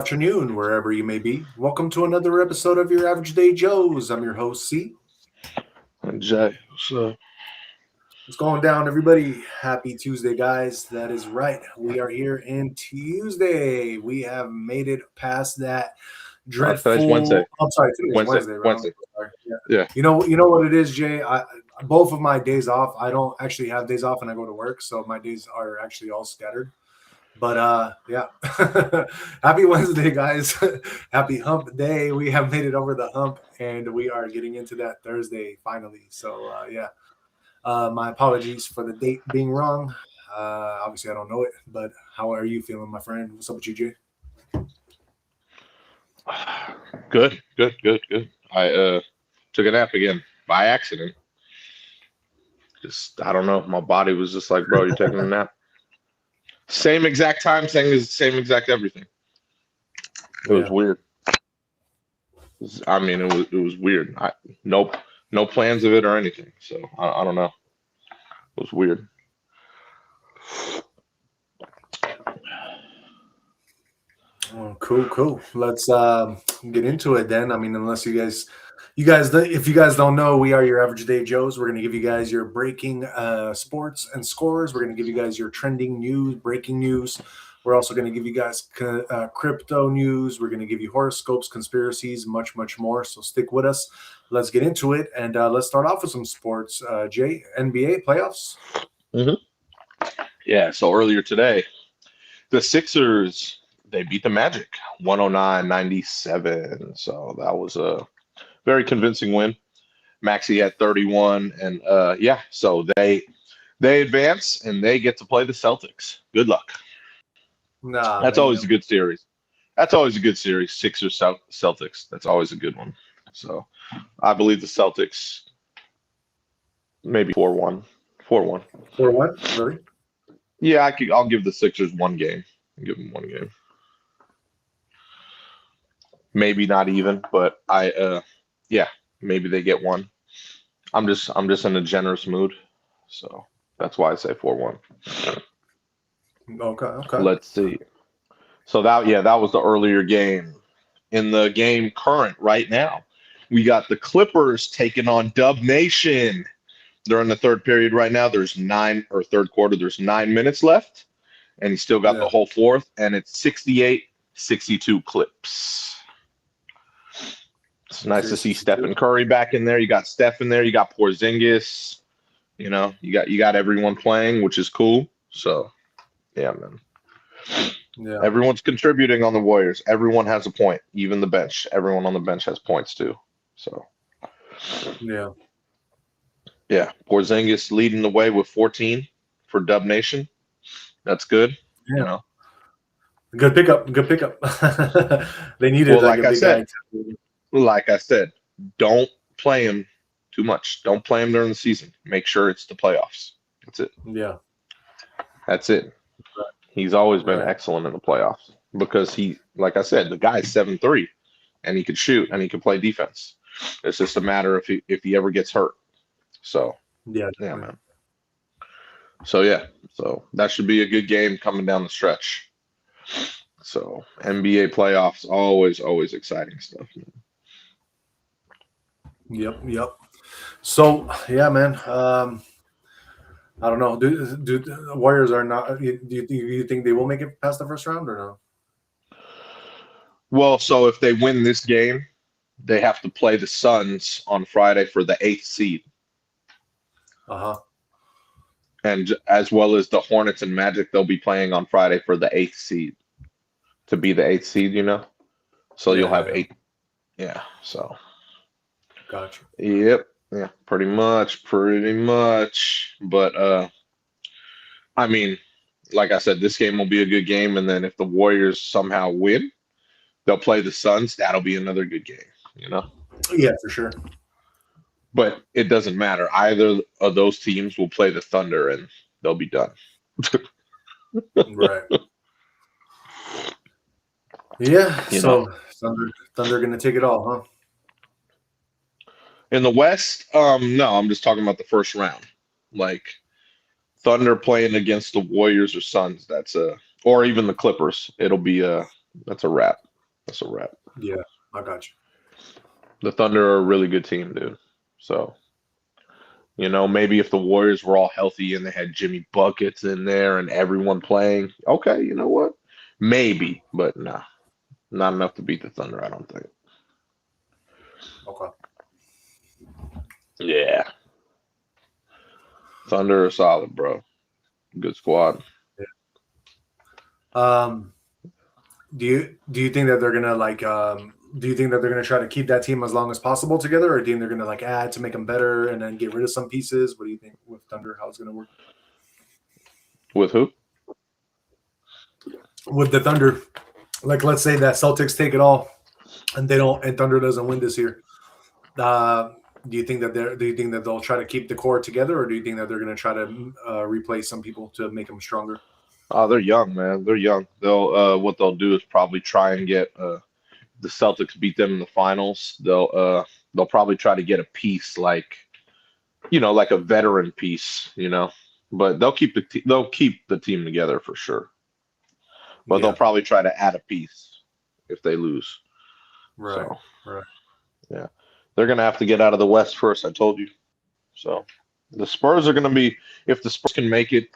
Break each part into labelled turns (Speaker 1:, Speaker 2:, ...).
Speaker 1: afternoon, wherever you may be. Welcome to another episode of your Average Day Joes. I'm your host, C.
Speaker 2: And Jay, what's up?
Speaker 1: What's going down, everybody? Happy Tuesday, guys. That is right. We are here in Tuesday. We have made it past that
Speaker 2: Today's Wednesday.
Speaker 1: dreadful. I'm sorry, today's
Speaker 2: Wednesday.
Speaker 1: Wednesday, right?
Speaker 2: Wednesday.
Speaker 1: Sorry. Yeah.
Speaker 2: Yeah.
Speaker 1: You know what it is, Jay. Both of my days off. I don't actually have days off, and I go to work, so my days are actually all scattered. But yeah. Happy Wednesday, guys. Happy hump day. We have made it over the hump and we are getting into that Thursday finally. So yeah. My apologies for the date being wrong. Obviously I don't know it, but how are you feeling, my friend? What's up with you, Jay?
Speaker 2: Good. I took a nap again by accident. Just I don't know. My body was just like, bro, you're taking a nap. Same exact time, same exact everything. It was weird. It was weird. No plans of it or anything. So I don't know. It was weird.
Speaker 1: Oh, cool. Let's get into it then. I mean, unless if you guys don't know, we are your Average Day Joes. We're going to give you guys your breaking sports and scores. We're going to give you guys your trending news, breaking news. We're also going to give you guys crypto news. We're going to give you horoscopes, conspiracies, much more. So stick with us. Let's get into it, and let's start off with some sports. Jay, NBA playoffs.
Speaker 2: Mm-hmm. Yeah. So earlier today, the Sixers, they beat the Magic 109-97. So that was a very convincing win. Maxey had 31, and so they advance and they get to play the Celtics. Good luck. That's always a good series. Sixers Celtics. That's always a good one. So I believe the Celtics maybe 4-1. 4-1.
Speaker 1: 4-1, really?
Speaker 2: Yeah, I'll give the Sixers one game. Give them one game. Maybe not even, but maybe they get one. I'm just in a generous mood, so that's why I say 4-1.
Speaker 1: Okay.
Speaker 2: Let's see. So that was the earlier game. In the game current right now, we got the Clippers taking on Dub Nation. They're in the third period right now. There's third quarter. There's 9 minutes left, and he still got the whole fourth, and it's 68-62 Clips. It's nice to see Stephen Curry back in there. You got Steph in there. You got Porzingis. You got everyone playing, which is cool. So, yeah, man. Yeah. Everyone's contributing on the Warriors. Everyone has a point, even the bench. Everyone on the bench has points too. So,
Speaker 1: yeah.
Speaker 2: Porzingis leading the way with 14 for Dub Nation. That's good.
Speaker 1: Yeah. Good pickup. They needed
Speaker 2: like I said, don't play him too much. Don't play him during the season. Make sure it's the playoffs. That's it.
Speaker 1: Yeah.
Speaker 2: That's it. Right. He's always been excellent in the playoffs because like I said, the guy's 7'3", and he could shoot and he can play defense. It's just a matter if he ever gets hurt. So yeah, man. So that should be a good game coming down the stretch. So NBA playoffs, always exciting stuff, man.
Speaker 1: Yep. So yeah, man. I don't know. Do the Warriors are not? Do you think they will make it past the first round or no?
Speaker 2: Well, so if they win this game, they have to play the Suns on Friday for the 8th seed. And as well as the Hornets and Magic, they'll be playing on Friday for the 8th seed to be the 8th seed. So you'll have 8. Yeah. So.
Speaker 1: Gotcha.
Speaker 2: Yep. Yeah. Pretty much. But like I said, this game will be a good game, and then if the Warriors somehow win, they'll play the Suns. That'll be another good game.
Speaker 1: Yeah, for sure.
Speaker 2: But it doesn't matter. Either of those teams will play the Thunder, and they'll be done.
Speaker 1: Right. Yeah. So Thunder gonna take it all, huh?
Speaker 2: In the West, no, I'm just talking about the first round. Like Thunder playing against the Warriors or Suns, or even the Clippers. That's a wrap. That's a wrap.
Speaker 1: Yeah, I got you.
Speaker 2: The Thunder are a really good team, dude. So, maybe if the Warriors were all healthy and they had Jimmy Buckets in there and everyone playing, okay, you know what? Maybe, but nah, not enough to beat the Thunder, I don't think.
Speaker 1: Okay.
Speaker 2: Yeah. Thunder are solid, bro. Good squad.
Speaker 1: Do you think that they're gonna do you think that they're gonna try to keep that team as long as possible together, or do you think they're gonna add to make them better and then get rid of some pieces? What do you think with Thunder? How it's gonna work
Speaker 2: With who?
Speaker 1: with the Thunder? Let's say that Celtics take it all, and they don't, and Thunder doesn't win this year. Do you think that they'll try to keep the core together, or do you think that they're gonna try to replace some people to make them stronger?
Speaker 2: Oh, they're young, man. They're young. What they'll do is probably try and get the Celtics beat them in the finals. They'll probably try to get a piece like a veteran piece, but they'll keep the team together for sure. But they'll probably try to add a piece if they lose.
Speaker 1: Right.
Speaker 2: So,
Speaker 1: Right.
Speaker 2: yeah, they're gonna have to get out of the West first. I told you. So the Spurs are gonna be, if the Spurs can make it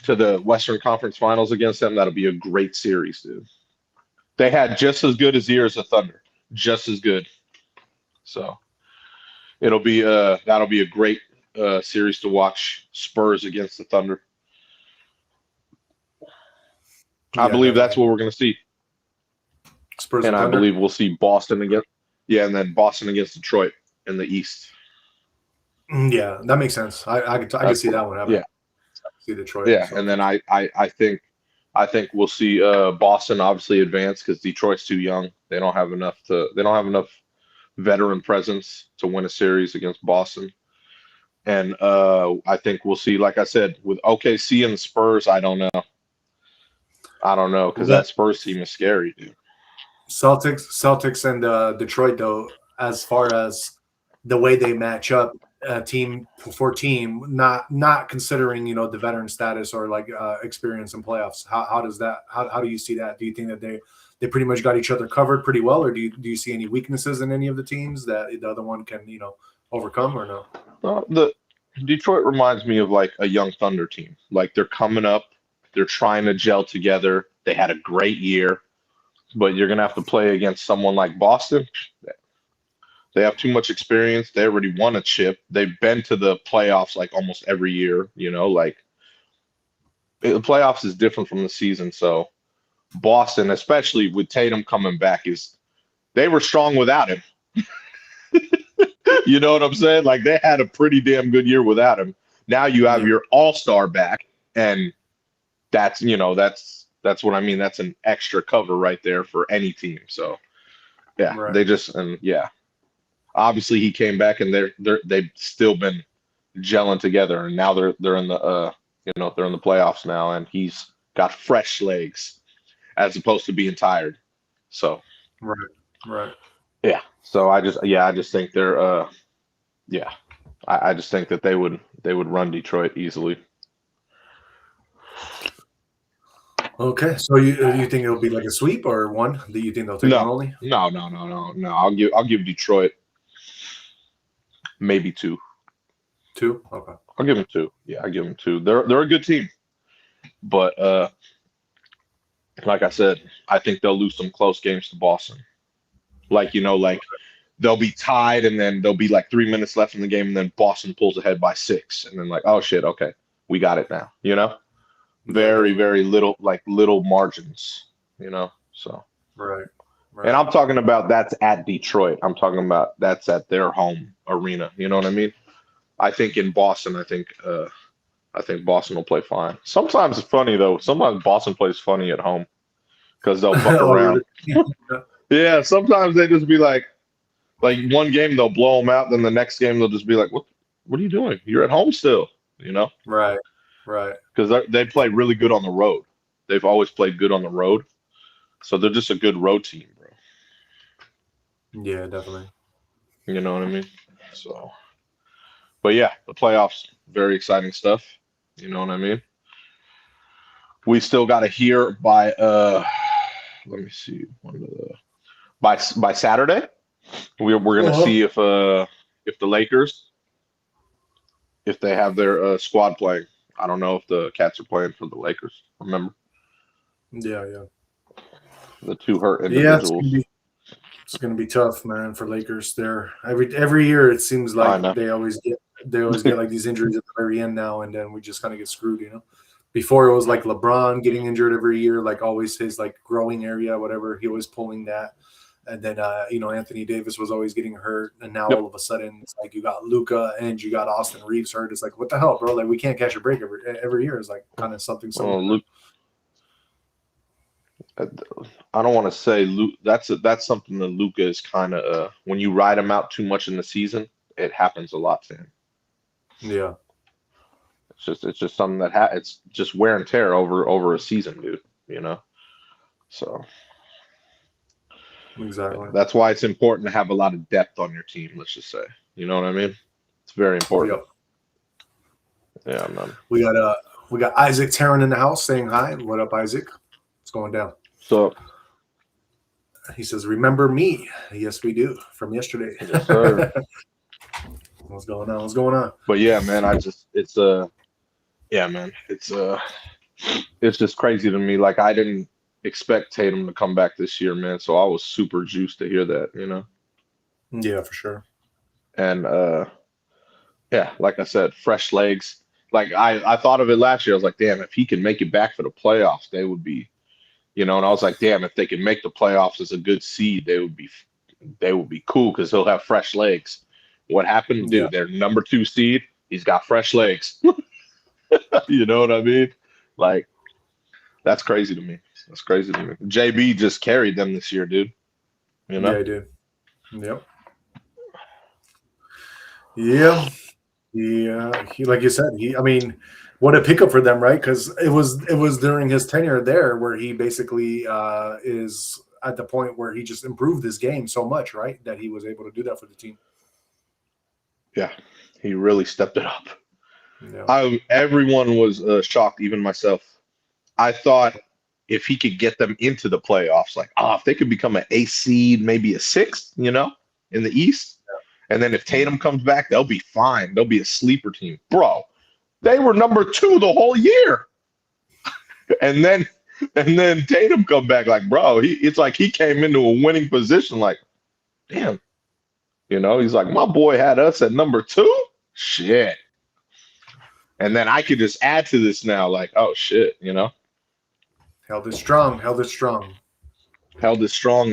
Speaker 2: to the Western Conference Finals against them, that'll be a great series, dude. They had just as good a year as the Thunder, just as good. So that'll be a great series to watch. Spurs against the Thunder. I believe that's what we're going to see.
Speaker 1: Spurs
Speaker 2: and I
Speaker 1: Thunder?
Speaker 2: believe we'll see Boston against, and then Boston against Detroit in the East.
Speaker 1: Yeah, that makes sense. I can see that one happening.
Speaker 2: Yeah,
Speaker 1: see Detroit.
Speaker 2: Yeah, and then I think we'll see Boston obviously advance because Detroit's too young. They don't have enough veteran presence to win a series against Boston. And I think we'll see, like I said, with OKC and the Spurs. I don't know because that Spurs team is scary, dude.
Speaker 1: Celtics and Detroit, though, as far as the way they match up, team for team, not considering the veteran status or experience in playoffs. How does that? How do you see that? Do you think that they pretty much got each other covered pretty well, or do you see any weaknesses in any of the teams that the other one can overcome or no?
Speaker 2: The Detroit reminds me of like a young Thunder team. Like they're coming up, they're trying to gel together. They had a great year, but you're gonna have to play against someone like Boston. They have too much experience. They already won a chip. They've been to the playoffs like almost every year. The playoffs is different from the season. So Boston, especially with Tatum coming back, they were strong without him. You know what I'm saying? Like they had a pretty damn good year without him. Now you have your all-star back, and that's what I mean. That's an extra cover right there for any team. So yeah, right. Obviously he came back and they've still been gelling together, and now they're in the they're in the playoffs now, and he's got fresh legs as opposed to being tired. So
Speaker 1: right.
Speaker 2: Yeah. So I just think they're I just think that they would run Detroit easily.
Speaker 1: Okay, so you think it'll be like a sweep or one? Do you think they'll take one only?
Speaker 2: No. I'll give Detroit maybe two.
Speaker 1: Two? Okay.
Speaker 2: I'll give them two. Yeah, I give them two. They're a good team, but like I said, I think they'll lose some close games to Boston. They'll be tied, and then there'll be like 3 minutes left in the game, and then Boston pulls ahead by 6, and then like, oh shit, okay, we got it now. Very, very little margins. So
Speaker 1: right.
Speaker 2: And I'm talking about that's at Detroit. I'm talking about that's at their home arena. You know what I mean? I think in Boston, I think Boston will play fine. Sometimes it's funny though. Sometimes Boston plays funny at home because they'll fuck around. Yeah, sometimes they just be like one game they'll blow them out, then the next game they'll just be like, "What are you doing? You're at home still."
Speaker 1: Right.
Speaker 2: Because they play really good on the road. They've always played good on the road, so they're just a good road team, bro.
Speaker 1: Yeah, definitely.
Speaker 2: You know what I mean? So, but yeah, the playoffs, very exciting stuff. You know what I mean? We still got to hear by let me see. By Saturday, we're gonna see if the Lakers, if they have their squad playing. I don't know if the Cats are playing for the Lakers. Remember
Speaker 1: Yeah, yeah,
Speaker 2: the two hurt
Speaker 1: yeah.
Speaker 2: individuals.
Speaker 1: It's gonna be tough, man, for Lakers. There every year it seems
Speaker 2: I
Speaker 1: like
Speaker 2: know.
Speaker 1: they always get like these injuries at the very end now, and then we just kind of get screwed, you know. Before it was like LeBron getting injured every year, like always his like growing area, whatever. He was pulling that. And then Anthony Davis was always getting hurt. And now all of a sudden it's like you got Luka and you got Austin Reeves hurt. It's like, what the hell, bro? Like we can't catch a break every year. It's like kind of something similar.
Speaker 2: Luke, I don't want to say Luke. That's something that Luka is kind of when you ride him out too much in the season, it happens a lot to him.
Speaker 1: Yeah.
Speaker 2: It's just something that it's just wear and tear over a season, dude. You know, so
Speaker 1: exactly.
Speaker 2: That's why it's important to have a lot of depth on your team. Let's just say, you know what I mean? It's very important. Yeah, man.
Speaker 1: We got Isaac Taryn in the house saying hi. What up, Isaac? What's going down?
Speaker 2: So
Speaker 1: he says, "Remember me?" Yes, we do from yesterday.
Speaker 2: Yes, sir.
Speaker 1: What's going on? What's going on?
Speaker 2: But yeah, man, it's just crazy to me. Like I didn't expect Tatum to come back this year, man. So I was super juiced to hear that, you know?
Speaker 1: Yeah, for sure.
Speaker 2: And yeah, like I said, fresh legs. Like I thought of it last year. I was like, damn, if he can make it back for the playoffs, they would be, you know, and I was like, damn, if they can make the playoffs as a good seed, they would be cool because he'll have fresh legs. What happened, dude?
Speaker 1: Yeah.
Speaker 2: Their number 2 seed, he's got fresh legs. You know what I mean? Like, that's crazy to me. That's crazy to me. JB just carried them this year, dude. You know?
Speaker 1: Yeah, I did. Yep. Yeah. Yeah. He, like you said, I mean, what a pickup for them, right? Because it was during his tenure there where he basically is at the point where he just improved his game so much, right? That he was able to do that for the team.
Speaker 2: Yeah. He really stepped it up.
Speaker 1: Yeah.
Speaker 2: Everyone was shocked, even myself. I thought if he could get them into the playoffs, like, if they could become an 8th seed, maybe a 6th, you know, in the East. Yeah. And then if Tatum comes back, they'll be fine. They'll be a sleeper team. Bro, they were number 2 the whole year. and then Tatum come back like, bro, it's like he came into a winning position like, damn. You know, he's like, my boy had us at number 2? Shit. And then I could just add to this now, like, oh shit, you know.
Speaker 1: Held it strong.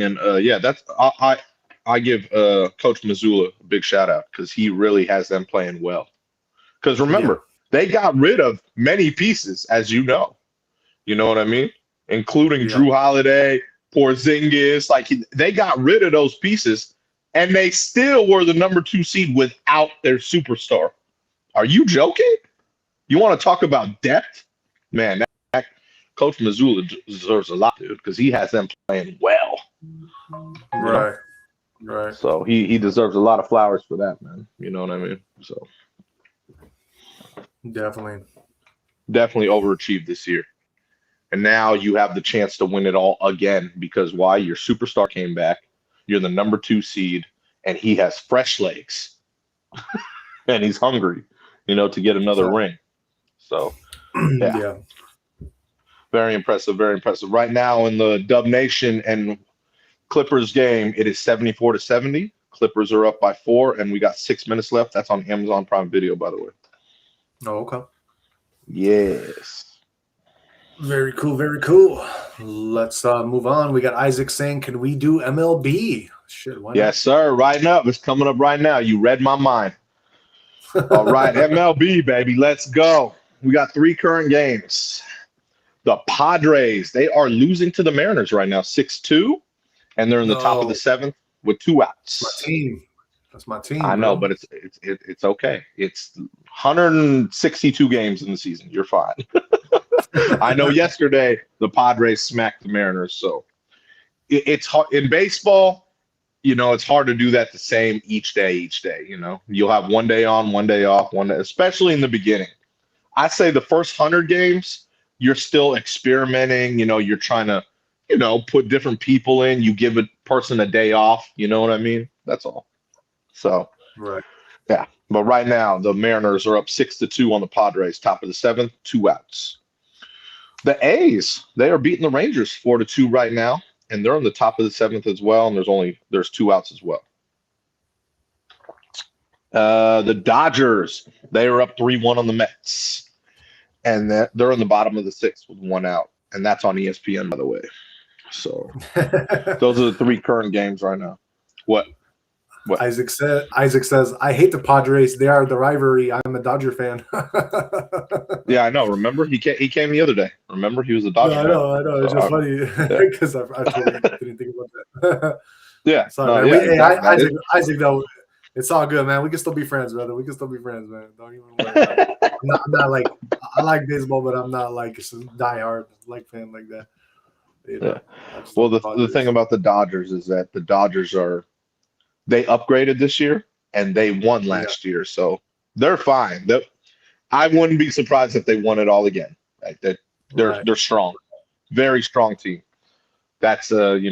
Speaker 2: And yeah, that's I give Coach Missoula a big shout out because he really has them playing well. Because remember, they got rid of many pieces, as you know. You know what I mean? Including Drew Holiday, Porzingis. Like they got rid of those pieces, and they still were the number 2 seed without their superstar. Are you joking? You want to talk about depth? Man, that Coach Missoula deserves a lot, dude, because he has them playing well.
Speaker 1: Right. Right.
Speaker 2: So he deserves a lot of flowers for that, man. You know what I mean? So
Speaker 1: definitely
Speaker 2: overachieved this year. And now you have the chance to win it all again because why? Your superstar came back. You're the number 2 seed, and he has fresh legs. And he's hungry, you know, to get another ring. So, yeah. Very impressive, very impressive. Right now in the Dub Nation and Clippers game, it is 74-70. Clippers are up by 4, and we got 6 minutes left. That's on Amazon Prime Video, by the way.
Speaker 1: Oh, okay.
Speaker 2: Yes.
Speaker 1: Very cool, very cool. Let's move on. We got Isaac saying, can we do MLB? Shit, why not?
Speaker 2: Yes, sir. Right up. It's coming up right now. You read my mind. All right, MLB, baby. Let's go. We got 3 current games. The Padres, they are losing to the Mariners right now, 6-2, and they're in the top of the 7th with 2 outs.
Speaker 1: That's my team. That's my team.
Speaker 2: I know, but it's okay. It's 162 games in the season. You're fine. I know yesterday the Padres smacked the Mariners, so it's hard in baseball. You know, it's hard to do that the same each day. You know, you'll have one day on, one day off, one day, especially in the beginning. I say the first 100 games, you're still experimenting. You know, you're trying to, you know, put different people in. You give person a day off. You know what I mean? That's all. So
Speaker 1: Right.
Speaker 2: yeah. But right now, the Mariners are up 6-2 on the Padres, top of the seventh, 2 outs. The A's, they are beating the Rangers 4-2 right now, and they're on the top of the seventh as well. And there's 2 outs as well. The Dodgers, they are up 3-1 on the Mets, and they're on the bottom of the sixth with 1 out, and that's on ESPN, by the way. So those are the 3 current games right now. What?
Speaker 1: Isaac says, I hate the Padres. They are the rivalry. I'm a Dodger fan.
Speaker 2: Yeah, I know. Remember, he came the other day. Remember, he was a Dodger fan.
Speaker 1: I know. It's just funny because I totally didn't think about that.
Speaker 2: Yeah.
Speaker 1: Sorry, man.
Speaker 2: Exactly.
Speaker 1: Isaac, though, it's all good, man. We can still be friends, brother. We can still be friends, man. Don't even worry about it. I'm not like, I like baseball, but I'm not like a diehard fan like that. You know?
Speaker 2: Yeah. Well, the thing about the Dodgers is that the Dodgers they upgraded this year and they won last year, so they're fine. I wouldn't be surprised if they won it all again. Right? They're strong, very strong team. That's because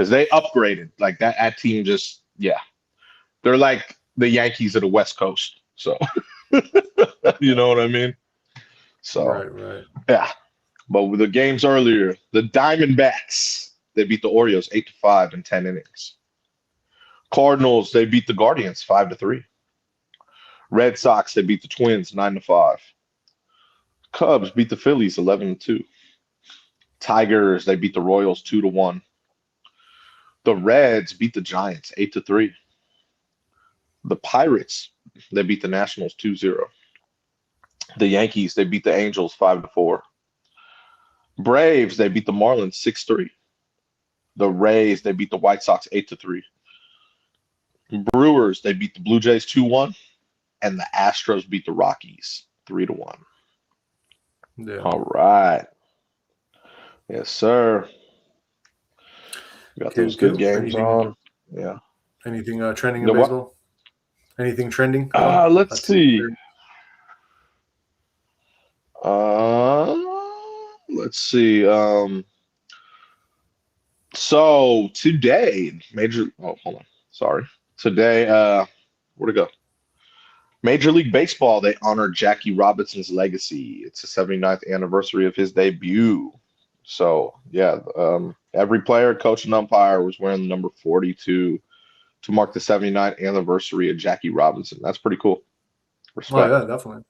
Speaker 2: they upgraded like that team just they're like the Yankees of the West Coast. So you know what I mean. So
Speaker 1: right.
Speaker 2: Yeah, but with the games earlier, the Diamondbacks, they beat the Orioles 8-5 in 10 innings. Cardinals, they beat the Guardians 5-3. Red Sox, they beat the Twins 9-5. Cubs beat the Phillies 11-2. Tigers, they beat the Royals 2-1. The Reds beat the Giants 8-3. The Pirates, they beat the Nationals 2-0. The Yankees, they beat the Angels 5-4. Braves, they beat the Marlins 6-3. The Rays, they beat the White Sox 8-3. Brewers, they beat the Blue Jays 2-1. And the Astros beat the Rockies 3-1.
Speaker 1: Yeah.
Speaker 2: All right. Yes, sir. Got those good games on. Yeah.
Speaker 1: Anything trending in baseball? Anything trending?
Speaker 2: Let's see. Let's see. So today, hold on. Sorry. Today, where'd it go? Major League Baseball, they honor Jackie Robinson's legacy. It's the 79th anniversary of his debut. So, every player, coach, and umpire was wearing the number 42 to mark the 79th anniversary of Jackie Robinson. That's pretty cool. Respect.
Speaker 1: Oh, yeah, definitely.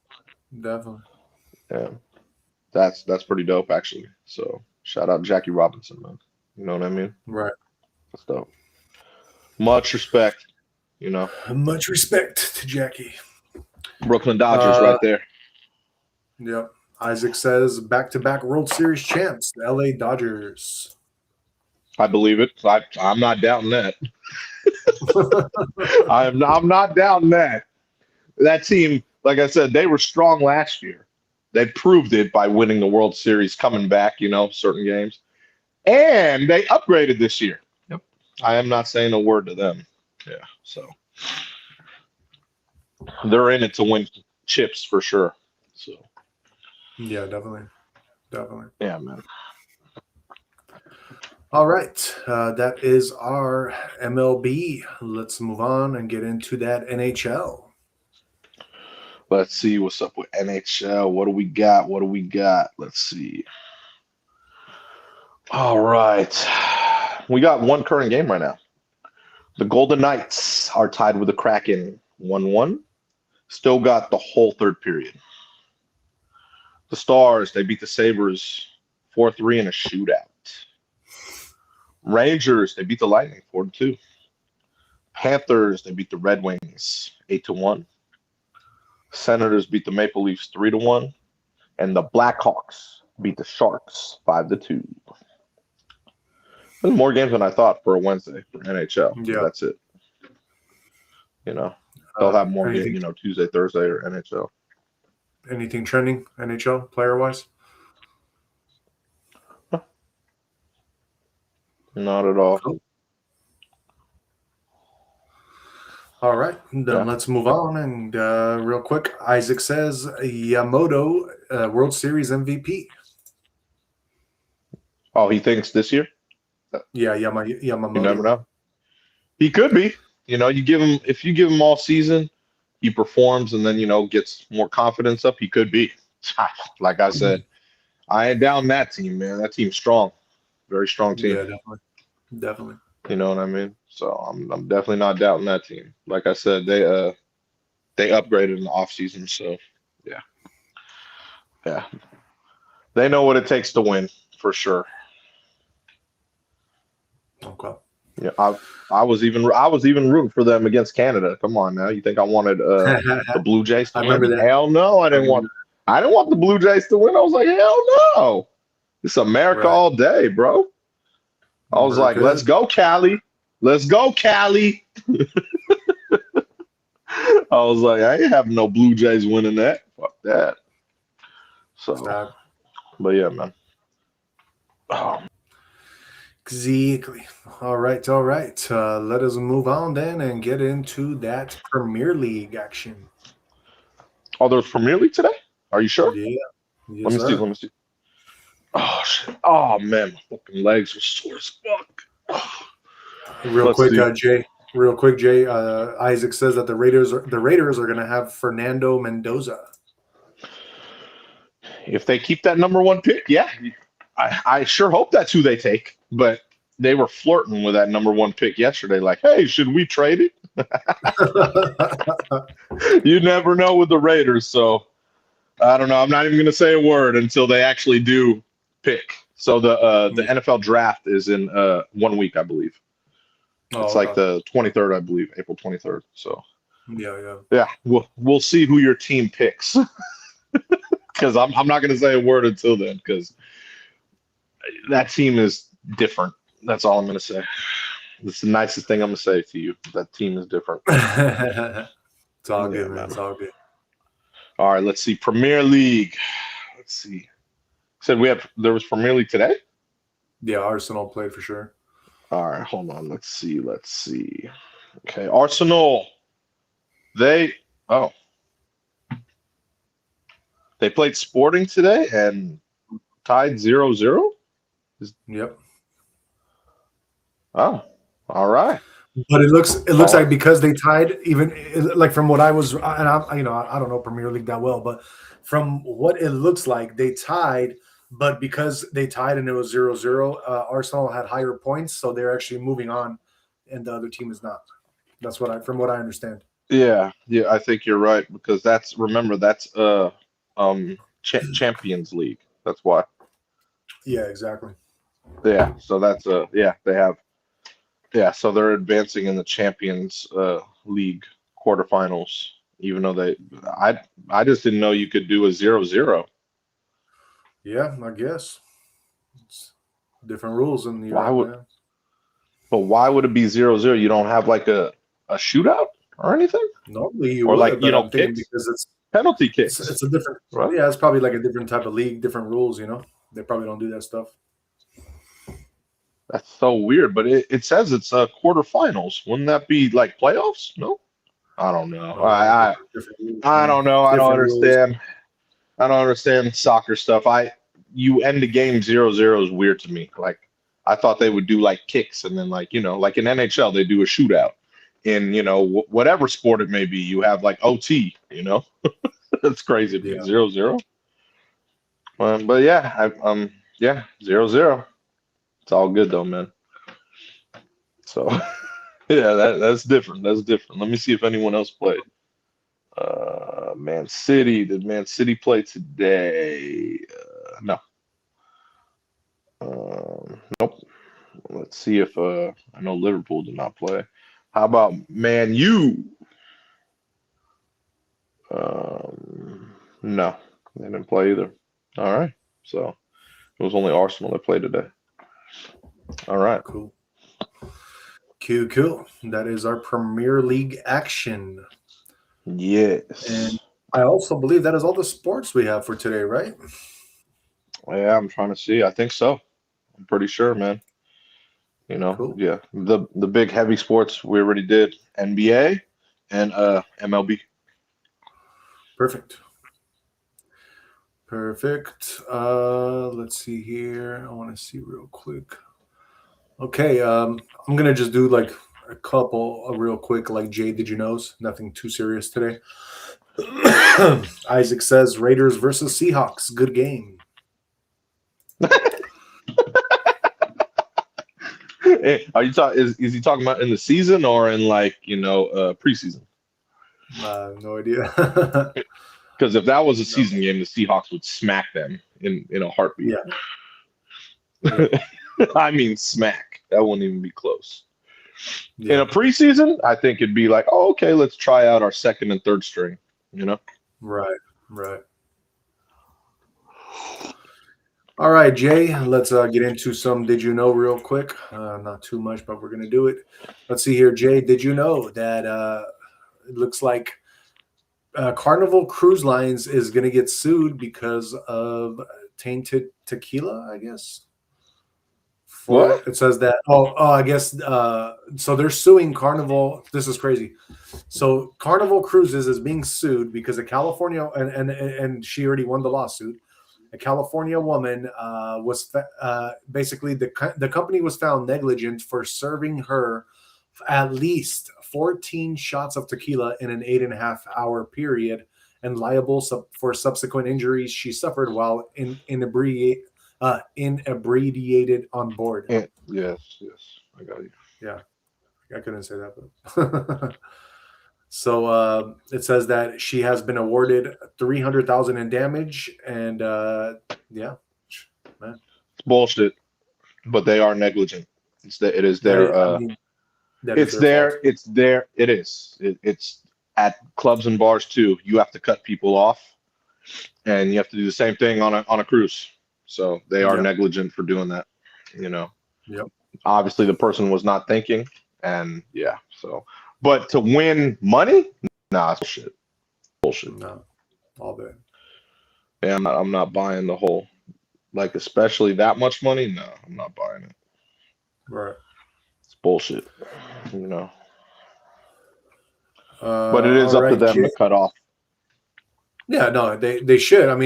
Speaker 2: Yeah, that's pretty dope, actually. So, shout out Jackie Robinson, man. You know what I mean?
Speaker 1: Right.
Speaker 2: That's dope. Much respect,
Speaker 1: Much respect to Jackie.
Speaker 2: Brooklyn Dodgers right there.
Speaker 1: Yep. Isaac says back-to-back World Series champs, the LA Dodgers.
Speaker 2: I believe it. I'm not doubting that. I'm not doubting that. That team, like I said, they were strong last year. They proved it by winning the World Series, coming back, certain games. And they upgraded this year. Yep. I am not saying a word to them. Yeah, so they're in it to win chips for sure. So
Speaker 1: yeah, definitely.
Speaker 2: Yeah, man.
Speaker 1: All right, that is our MLB. Let's move on and get into that NHL.
Speaker 2: Let's see what's up with NHL. What do we got? Let's see. All right. We got one current game right now. The Golden Knights are tied with the Kraken 1-1. Still got the whole third period. The Stars, they beat the Sabres 4-3 in a shootout. Rangers, they beat the Lightning 4-2. Panthers, they beat the Red Wings 8-1. Senators beat the Maple Leafs 3-1. And the Blackhawks beat the Sharks 5-2. There's more games than I thought for a Wednesday for NHL.
Speaker 1: Yeah.
Speaker 2: That's it. They'll have more games, Tuesday, Thursday, or NHL.
Speaker 1: Anything trending NHL player-wise?
Speaker 2: Not at all.
Speaker 1: Cool. All right, then let's move on. And real quick, Isaac says Yamamoto, World Series MVP.
Speaker 2: Oh, he thinks this year?
Speaker 1: Yeah,
Speaker 2: You never
Speaker 1: Yamamoto.
Speaker 2: know. He could be. You give him if you give him all season, he performs and then gets more confidence up. He could be. Like I said, I ain't down that team, man. That team's strong, very strong team.
Speaker 1: Yeah, definitely, definitely.
Speaker 2: You know what I mean? So I'm definitely not doubting that team. Like I said, they upgraded in the offseason, so yeah, yeah, they know what it takes to win for sure.
Speaker 1: Okay.
Speaker 2: Yeah, I was even rooting for them against Canada. Come on now, you think I wanted the Blue Jays
Speaker 1: I
Speaker 2: to
Speaker 1: remember
Speaker 2: win?
Speaker 1: that.
Speaker 2: Hell no, I
Speaker 1: I
Speaker 2: didn't want.
Speaker 1: remember
Speaker 2: I didn't want the Blue Jays to win. I was like, hell no, it's
Speaker 1: that.
Speaker 2: America
Speaker 1: Right.
Speaker 2: all day, bro. I was like, let's
Speaker 1: America.
Speaker 2: go, Cali, let's go, Cali. I was like, I ain't having no Blue Jays winning that. Fuck that. So,
Speaker 1: Stop.
Speaker 2: but yeah, man. Oh,
Speaker 1: Exactly. All right. All right. Let us move on then and get into that Premier League action.
Speaker 2: oh, there's Premier League today? Are you sure?
Speaker 1: Yeah.
Speaker 2: Let
Speaker 1: Yes,
Speaker 2: me see.
Speaker 1: sir.
Speaker 2: Let me see. Oh shit. Oh man, my fucking legs are sore as fuck. Oh,
Speaker 1: Real
Speaker 2: let's
Speaker 1: quick,
Speaker 2: see.
Speaker 1: Jay. Real quick, Jay. Isaac says that the Raiders are going to have Fernando Mendoza.
Speaker 2: If they keep that number one pick, yeah, I sure hope that's who they take. But they were flirting with that number one pick yesterday. Like, hey, should we trade it? You never know with the Raiders. So I don't know. I'm not even going to say a word until they actually do pick. So the
Speaker 1: Yeah.
Speaker 2: NFL draft is in 1 week, I believe. It's
Speaker 1: Oh,
Speaker 2: like
Speaker 1: okay.
Speaker 2: the 23rd, I believe, April 23rd. So
Speaker 1: Yeah, yeah.
Speaker 2: yeah, we'll see who your team picks because I'm not going to say a word until then because that team is different. That's all I'm going to say. It's the nicest thing I'm going to say to you. That team is different.
Speaker 1: It's all
Speaker 2: Yeah,
Speaker 1: good, man.
Speaker 2: man.
Speaker 1: It's all good.
Speaker 2: All right, let's see. Premier League. Let's see. Said there was Premier League today.
Speaker 1: Yeah, Arsenal played for sure.
Speaker 2: All right, hold on. Let's see. Let's see. Okay, Arsenal. They oh they played Sporting today and tied 0-0.
Speaker 1: Yep.
Speaker 2: Oh, all right.
Speaker 1: But it looks
Speaker 2: All
Speaker 1: like because they tied, even like from what I was, and I don't know Premier League that well, but from what it looks like, they tied. But because they tied and it was 0-0, Arsenal had higher points, so they're actually moving on, and the other team is not. That's from what I understand.
Speaker 2: yeah, yeah. I think you're right because remember that's Champions League. That's why.
Speaker 1: Yeah, exactly.
Speaker 2: Yeah. So that's yeah they have yeah. So they're advancing in the Champions League quarterfinals. Even though I just didn't know you could do a 0-0.
Speaker 1: Yeah, I guess it's different rules in
Speaker 2: Why
Speaker 1: Europe,
Speaker 2: would
Speaker 1: man.
Speaker 2: But why would it be 0-0? You don't have like a shootout or anything?
Speaker 1: Normally you
Speaker 2: Or like,
Speaker 1: would, but I'm thinking
Speaker 2: kicks?
Speaker 1: because
Speaker 2: Penalty
Speaker 1: it's
Speaker 2: kicks,
Speaker 1: it's a different.
Speaker 2: right?
Speaker 1: Yeah, it's probably like a different type of league, different rules. They probably don't do that stuff.
Speaker 2: That's so weird, but it says it's quarterfinals. Wouldn't that be like playoffs? No? I don't know.
Speaker 1: No, different rules,
Speaker 2: I
Speaker 1: man.
Speaker 2: don't know. I don't
Speaker 1: Different rules.
Speaker 2: understand. I don't understand soccer stuff. You end the game 0-0 is weird to me. Like I thought they would do like kicks and then like like in NHL they do a shootout. In whatever sport it may be, you have like OT. That's crazy to me.
Speaker 1: Yeah.
Speaker 2: 0-0. But yeah, yeah 0-0. It's all good though, man. So yeah, that's different. That's different. Let me see if anyone else played. Man City. Did Man City play today? No. Nope. Let's see if I know Liverpool did not play. How about Man U? No, they didn't play either. All right. So it was only Arsenal that played today. All right.
Speaker 1: Cool. Cool. That is our Premier League action.
Speaker 2: Yes.
Speaker 1: And I also believe that is all the sports we have for today, right?
Speaker 2: Yeah, I'm trying to see. I think so. I'm pretty sure, man.
Speaker 1: Cool.
Speaker 2: Yeah. The big heavy sports we already did. NBA and MLB.
Speaker 1: Perfect. Perfect. Let's see here. I want to see real quick. Okay, I'm gonna just do like a couple real quick, like Jay, did you knows? Nothing too serious today. Isaac says Raiders versus Seahawks. Good game.
Speaker 2: Are you talking? Is he talking about in the season or in like preseason?
Speaker 1: No idea.
Speaker 2: Because if that was a
Speaker 1: No.
Speaker 2: season game, the Seahawks would smack them in a heartbeat.
Speaker 1: Yeah. Yeah.
Speaker 2: I mean, smack. That wouldn't even be close. In
Speaker 1: Yeah.
Speaker 2: a preseason, I think it'd be like, oh, okay, let's try out our second and third string. You know.
Speaker 1: Right. Right. All right, Jay. Let's get into some. Did you know real quick? Not too much, but we're gonna do it. Let's see here, Jay. Did you know that it looks like Carnival Cruise Lines is going to get sued because of tainted tequila, I guess. For
Speaker 2: What?
Speaker 1: it says that I guess so they're suing Carnival. This is crazy. So Carnival Cruises is being sued because a California and she already won the lawsuit. A California woman basically the company was found negligent for serving her at least 14 shots of tequila in an 8.5 hour period and liable for subsequent injuries she suffered while inebriated on board.
Speaker 2: Yes, yes, I got you.
Speaker 1: Yeah, I couldn't say that, but so it says that she has been awarded 300,000 in damage, and yeah, man,
Speaker 2: It's bullshit, but they are negligent. It is their
Speaker 1: I mean, that is their fault.
Speaker 2: it is. It's at clubs and bars too. You have to cut people off, and you have to do the same thing on a cruise. So they are
Speaker 1: Yep.
Speaker 2: negligent for doing that. You know,
Speaker 1: Yep.
Speaker 2: obviously the person was not thinking, and yeah. So, but to win money, nah, it's bullshit. Bullshit.
Speaker 1: No, all bad.
Speaker 2: Yeah, I'm not buying the whole like especially that much money. No, I'm not buying it.
Speaker 1: Right.
Speaker 2: It's bullshit. You know. But it is
Speaker 1: All
Speaker 2: up to
Speaker 1: right,
Speaker 2: them
Speaker 1: Jay.
Speaker 2: to cut off.
Speaker 1: Yeah, no, they should. But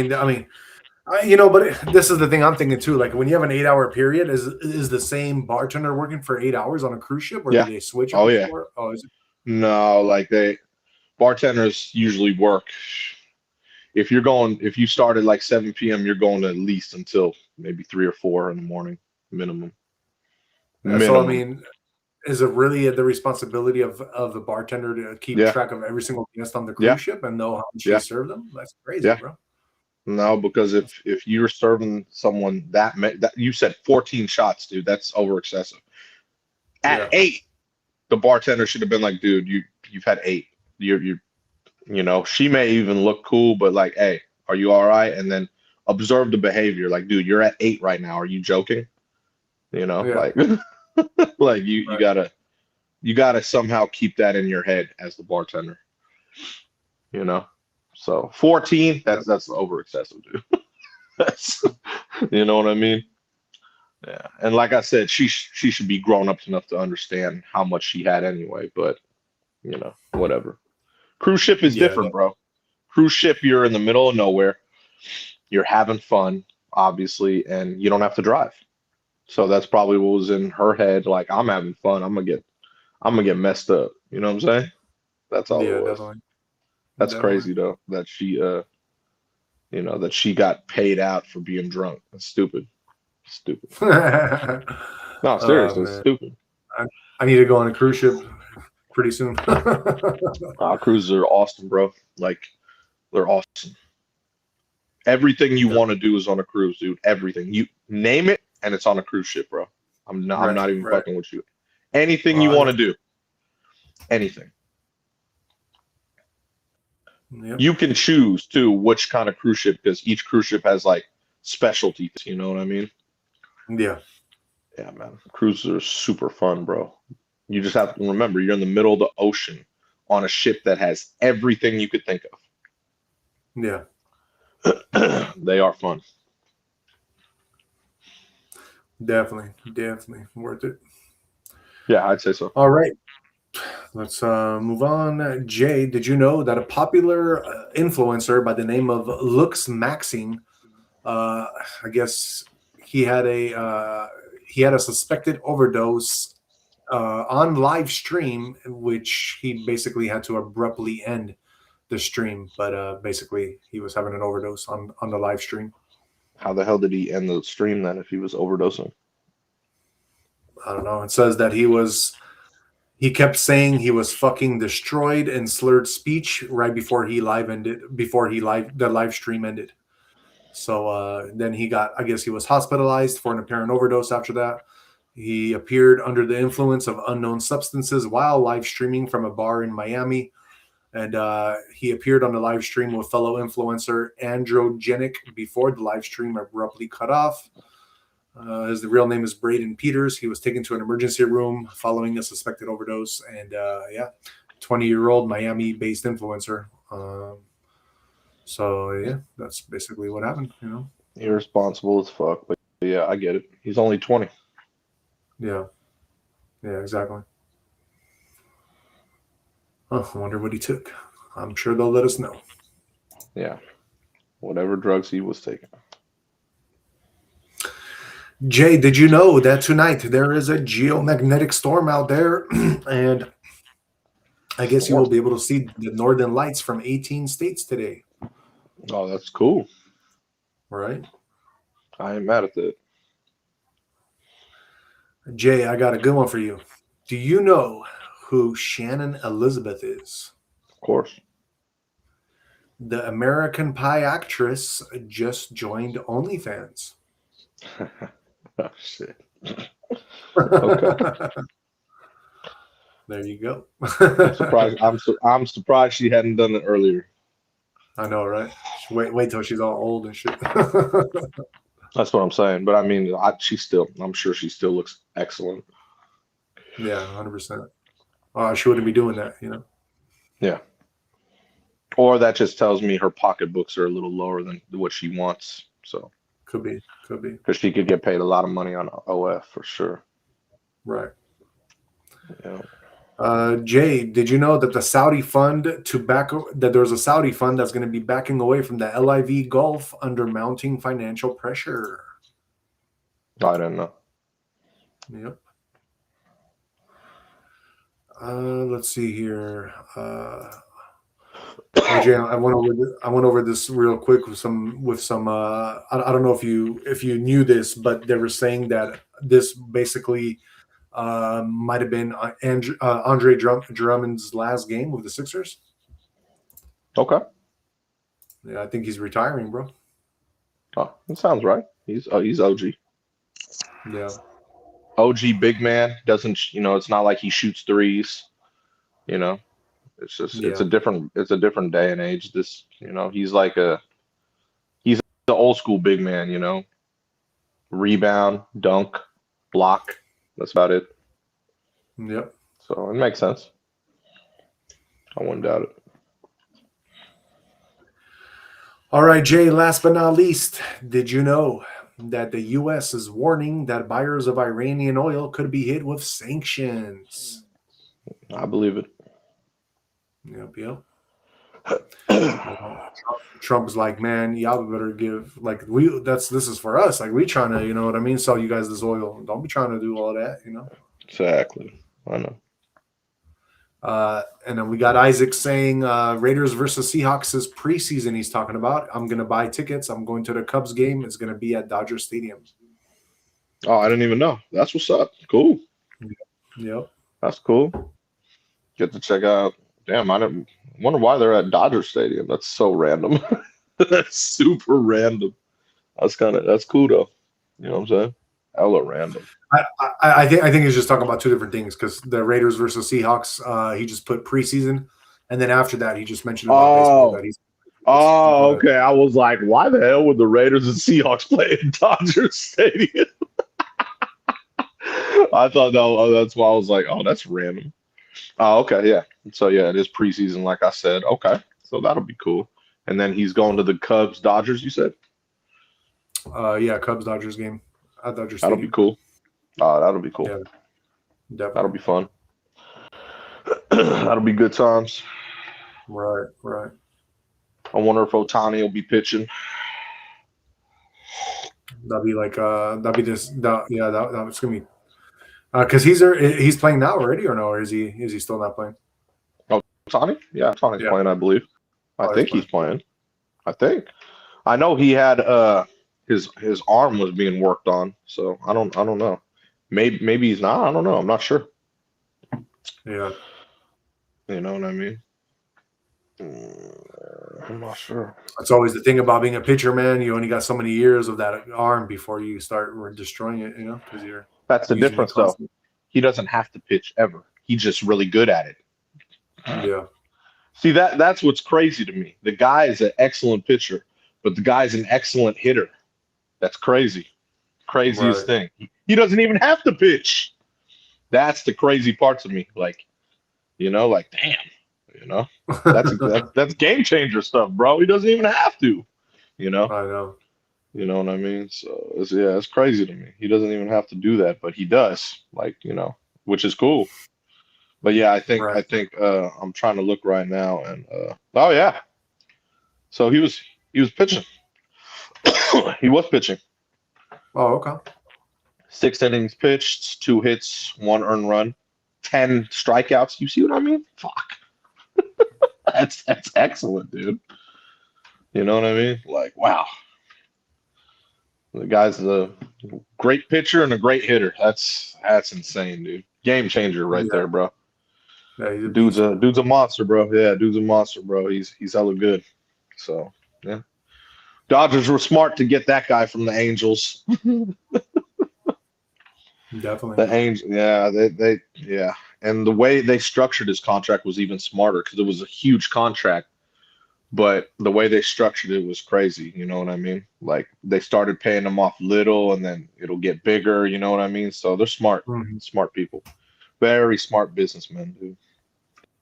Speaker 1: this is the thing I'm thinking too. Like when you have an 8 hour period, is the same bartender working for 8 hours on a cruise ship, or do
Speaker 2: Yeah.
Speaker 1: they switch
Speaker 2: Oh
Speaker 1: them
Speaker 2: yeah.
Speaker 1: before? Oh, is it?
Speaker 2: No, like bartenders usually work. If you start at like 7 p.m., you're going at least until maybe 3 or 4 in the morning, minimum.
Speaker 1: So I
Speaker 2: Minimum.
Speaker 1: mean, is it really the responsibility of the bartender to keep
Speaker 2: Yeah.
Speaker 1: track of every single guest on the
Speaker 2: Yeah.
Speaker 1: cruise ship and know how much he
Speaker 2: Yeah.
Speaker 1: served them? That's crazy,
Speaker 2: Yeah.
Speaker 1: bro.
Speaker 2: No, because if you're serving someone that you said 14 shots, dude, that's over excessive. At
Speaker 1: Yeah,
Speaker 2: 8, the bartender should have been like, dude, you've had 8. She may even look cool, but like, hey, are you all right? And then observe the behavior. Like, dude, you're at 8 right now. Are you joking?
Speaker 1: yeah,
Speaker 2: Like, like
Speaker 1: right.
Speaker 2: you gotta somehow keep that in your head as the bartender. You know. So 14,
Speaker 1: Yep.
Speaker 2: that's over excessive, dude. That's, you know what I mean? Yeah. And like I said, she should be grown up enough to understand how much she had anyway. But whatever. Cruise ship is
Speaker 1: Yeah,
Speaker 2: different, bro. Cruise ship, you're in the middle of nowhere. You're having fun, obviously, and you don't have to drive. So that's probably what was in her head. Like, I'm having fun. I'm gonna get messed up. You know what I'm saying? That's all it
Speaker 1: yeah,
Speaker 2: was.
Speaker 1: definitely,
Speaker 2: That's
Speaker 1: definitely.
Speaker 2: crazy though, that she got paid out for being drunk. That's stupid. Stupid. No,
Speaker 1: Oh
Speaker 2: seriously, it's
Speaker 1: man,
Speaker 2: stupid.
Speaker 1: I, I need to go on a cruise ship pretty soon.
Speaker 2: Cruises are awesome, bro. Like, they're awesome. Everything you
Speaker 1: Yep.
Speaker 2: want to do is on a cruise, dude. Everything. You name it, and it's on a cruise ship, bro. I'm
Speaker 1: Right,
Speaker 2: not even
Speaker 1: right.
Speaker 2: fucking with you. Anything you
Speaker 1: I
Speaker 2: want
Speaker 1: know.
Speaker 2: to do, anything.
Speaker 1: Yep.
Speaker 2: You can choose too which kind of cruise ship because each cruise ship has like specialties. You know what I mean?
Speaker 1: Yeah.
Speaker 2: Yeah, man. Cruises are super fun, bro. You just have to remember you're in the middle of the ocean on a ship that has everything you could think
Speaker 1: Yeah.
Speaker 2: of. They are fun.
Speaker 1: Definitely. Definitely worth it.
Speaker 2: Yeah, I'd say so.
Speaker 1: All right. Let's move on. Jay, did you know that a popular influencer by the name of Looks Maxing, I guess he had he had a suspected overdose on live stream, which he basically had to abruptly end the stream. But basically, he was having an overdose on the live stream.
Speaker 2: How the hell did he end the stream then if he was overdosing?
Speaker 1: I don't know. It says that he kept saying he was fucking destroyed and slurred speech right before the live stream ended. So then I guess he was hospitalized for an apparent overdose after that. He appeared under the influence of unknown substances while live streaming from a bar in Miami. And he appeared on the live stream with fellow influencer Androgenic before the live stream abruptly cut off. His real name is Braden Peters. He was taken to an emergency room following a suspected overdose. And 20-year-old Miami-based influencer. So yeah, that's basically what happened.
Speaker 2: Irresponsible as fuck, but yeah, I get it. He's only 20.
Speaker 1: Yeah, exactly. Oh, I wonder what he took. I'm sure they'll let us know.
Speaker 2: Yeah, whatever drugs he was taking.
Speaker 1: Jay, did you know that tonight there is a geomagnetic storm out there, and I guess you will be able to see the northern lights from 18 states today.
Speaker 2: Oh, that's cool.
Speaker 1: Right?
Speaker 2: I ain't mad at that.
Speaker 1: Jay, I got a good one for you. Do you know who Shannon Elizabeth is?
Speaker 2: Of course.
Speaker 1: The American Pie actress just joined OnlyFans.
Speaker 2: Oh, shit. Okay.
Speaker 1: There you go.
Speaker 2: I'm surprised she hadn't done it earlier.
Speaker 1: I know, right? Wait till she's all old and shit.
Speaker 2: That's what I'm saying. But I mean, I'm sure she still looks excellent.
Speaker 1: Yeah, 100%. She wouldn't be doing that,
Speaker 2: Yeah. Or that just tells me her pocketbooks are a little lower than what she wants. So
Speaker 1: could be.
Speaker 2: Because she could get paid a lot of money on OF for sure.
Speaker 1: Right.
Speaker 2: Yeah.
Speaker 1: Jay, did you know that there's a Saudi fund that's going to be backing away from the LIV Gulf under mounting financial pressure?
Speaker 2: I didn't know.
Speaker 1: Yep. Let's see here. Jay, I went over this real quick with some. I don't know if you knew this, but they were saying that this basically might have been Andre Drummond's last game with the Sixers.
Speaker 2: Okay.
Speaker 1: Yeah, I think he's retiring, bro.
Speaker 2: Oh, that sounds right. He's OG.
Speaker 1: Yeah.
Speaker 2: OG big man doesn't. It's not like he shoots threes. It's just it's a different day and age. He's the old school big man. Rebound, dunk, block. That's about it.
Speaker 1: Yep.
Speaker 2: So it makes sense. I wouldn't doubt it.
Speaker 1: All right, Jay, last but not least, did you know that the U.S. is warning that buyers of Iranian oil could be hit with sanctions?
Speaker 2: I believe it.
Speaker 1: Yep. Trump's like, man, y'all better give this is for us. Like, we trying to, you know what I mean, sell you guys this oil. Don't be trying to do all that,
Speaker 2: Exactly. I know.
Speaker 1: And then we got Isaac saying Raiders versus Seahawks is preseason. He's talking about. I'm gonna buy tickets. I'm going to the Cubs game. It's gonna be at Dodger Stadium.
Speaker 2: Oh, I didn't even know. That's what's up. Cool.
Speaker 1: Yep.
Speaker 2: That's cool. Get to check out. Damn, I didn't wonder why they're at Dodger Stadium. That's so random. That's super random. That's cool though. You know what I'm saying? Hella random.
Speaker 1: I think he's just talking about two different things, because the Raiders versus Seahawks, he just put preseason, and then after that he just mentioned about baseball that he's.
Speaker 2: Oh, okay. I was like, why the hell would the Raiders and Seahawks play in Dodger Stadium? I thought that's why I was like, oh, that's random. Oh, okay, yeah. So yeah, it is preseason, like I said. Okay, so that'll be cool. And then he's going to the Cubs Dodgers, you said?
Speaker 1: Yeah, Cubs Dodgers game at Dodger Stadium.
Speaker 2: That'll be cool. That'll be cool.
Speaker 1: Yeah, definitely.
Speaker 2: That'll be fun. That'll be good times.
Speaker 1: Right.
Speaker 2: I wonder if Ohtani will be pitching.
Speaker 1: That'd be like that'd be just that's gonna be because he's playing now already or no, or is he still not playing?
Speaker 2: Oh, Tony? Yeah, Tony's
Speaker 1: Yeah,
Speaker 2: playing, I believe. I
Speaker 1: oh, he's
Speaker 2: think he's
Speaker 1: playing.
Speaker 2: playing. I think. I know he had his arm was being worked on, so I don't know. Maybe he's not. I don't know. I'm not sure.
Speaker 1: Yeah,
Speaker 2: You know what I mean? I'm not sure.
Speaker 1: that's always the thing about being a pitcher, man. You only got so many years of that arm before you start destroying it, because you're
Speaker 2: That's the
Speaker 1: using it
Speaker 2: difference, though.
Speaker 1: constantly.
Speaker 2: He doesn't have to pitch ever. He's just really good at it.
Speaker 1: Yeah,
Speaker 2: See that's what's crazy to me. The guy is an excellent pitcher, but the guy's an excellent hitter. That's crazy. Craziest
Speaker 1: right.
Speaker 2: thing. He doesn't even have to pitch. That's the crazy part to me. Like, like damn, you know, that's game changer stuff, bro. He doesn't even have to, you know.
Speaker 1: I know.
Speaker 2: You know what I mean? So it's crazy to me. He doesn't even have to do that, but he does. Like, which is cool. But yeah, I
Speaker 1: Right.
Speaker 2: think I'm trying to look right now and oh yeah. So he was pitching. He was pitching.
Speaker 1: Oh, okay.
Speaker 2: 6 innings pitched, 2 hits, 1 earned run, 10 strikeouts. You see what I mean? Fuck. That's excellent, dude. You know what I mean? Like, wow. The guy's a great pitcher and a great hitter. That's insane, dude. Game changer right
Speaker 1: Yeah,
Speaker 2: there, bro.
Speaker 1: yeah, he's a
Speaker 2: Dude's
Speaker 1: beast.
Speaker 2: a dude's a monster, bro. Yeah, dude's a monster, bro. He's hella good. So yeah. Dodgers were smart to get that guy from the Angels.
Speaker 1: Definitely.
Speaker 2: The Angels, yeah, yeah. And the way they structured his contract was even smarter because it was a huge contract, but the way they structured it was crazy. You know what I mean? Like they started paying him off little and then it'll get bigger. You know what I mean? So they're smart,
Speaker 1: Mhm.
Speaker 2: smart people. Very smart businessmen, dude.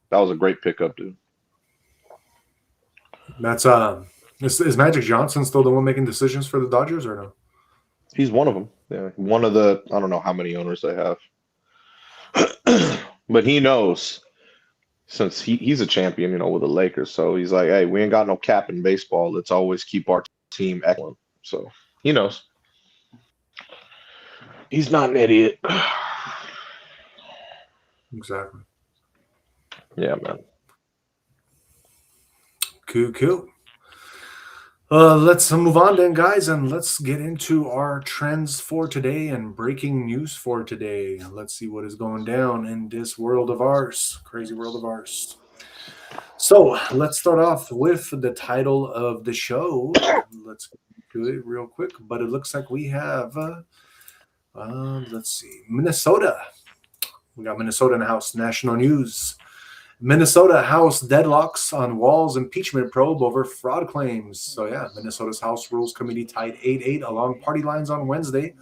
Speaker 2: That was a great pickup, dude.
Speaker 1: That's is Magic Johnson still the one making decisions for the Dodgers or no?
Speaker 2: He's one of them. Yeah, one of the I don't know how many owners they have, but he knows since he's a champion, with the Lakers. So he's like, hey, we ain't got no cap in baseball. Let's always keep our team excellent. So he knows. He's not an idiot.
Speaker 1: Exactly.
Speaker 2: Yeah, man.
Speaker 1: Cool. Let's move on then, guys, and let's get into our trends for today and breaking news for today. Let's see what is going down in this world of ours, crazy world of ours. So let's start off with the title of the show. Let's do it real quick, but it looks like we have, let's see, Minnesota. We got Minnesota in the house. National news. Minnesota House deadlocks on Walz impeachment probe over fraud claims. So yeah, Minnesota's House Rules Committee tied 8-8 along party lines on Wednesday,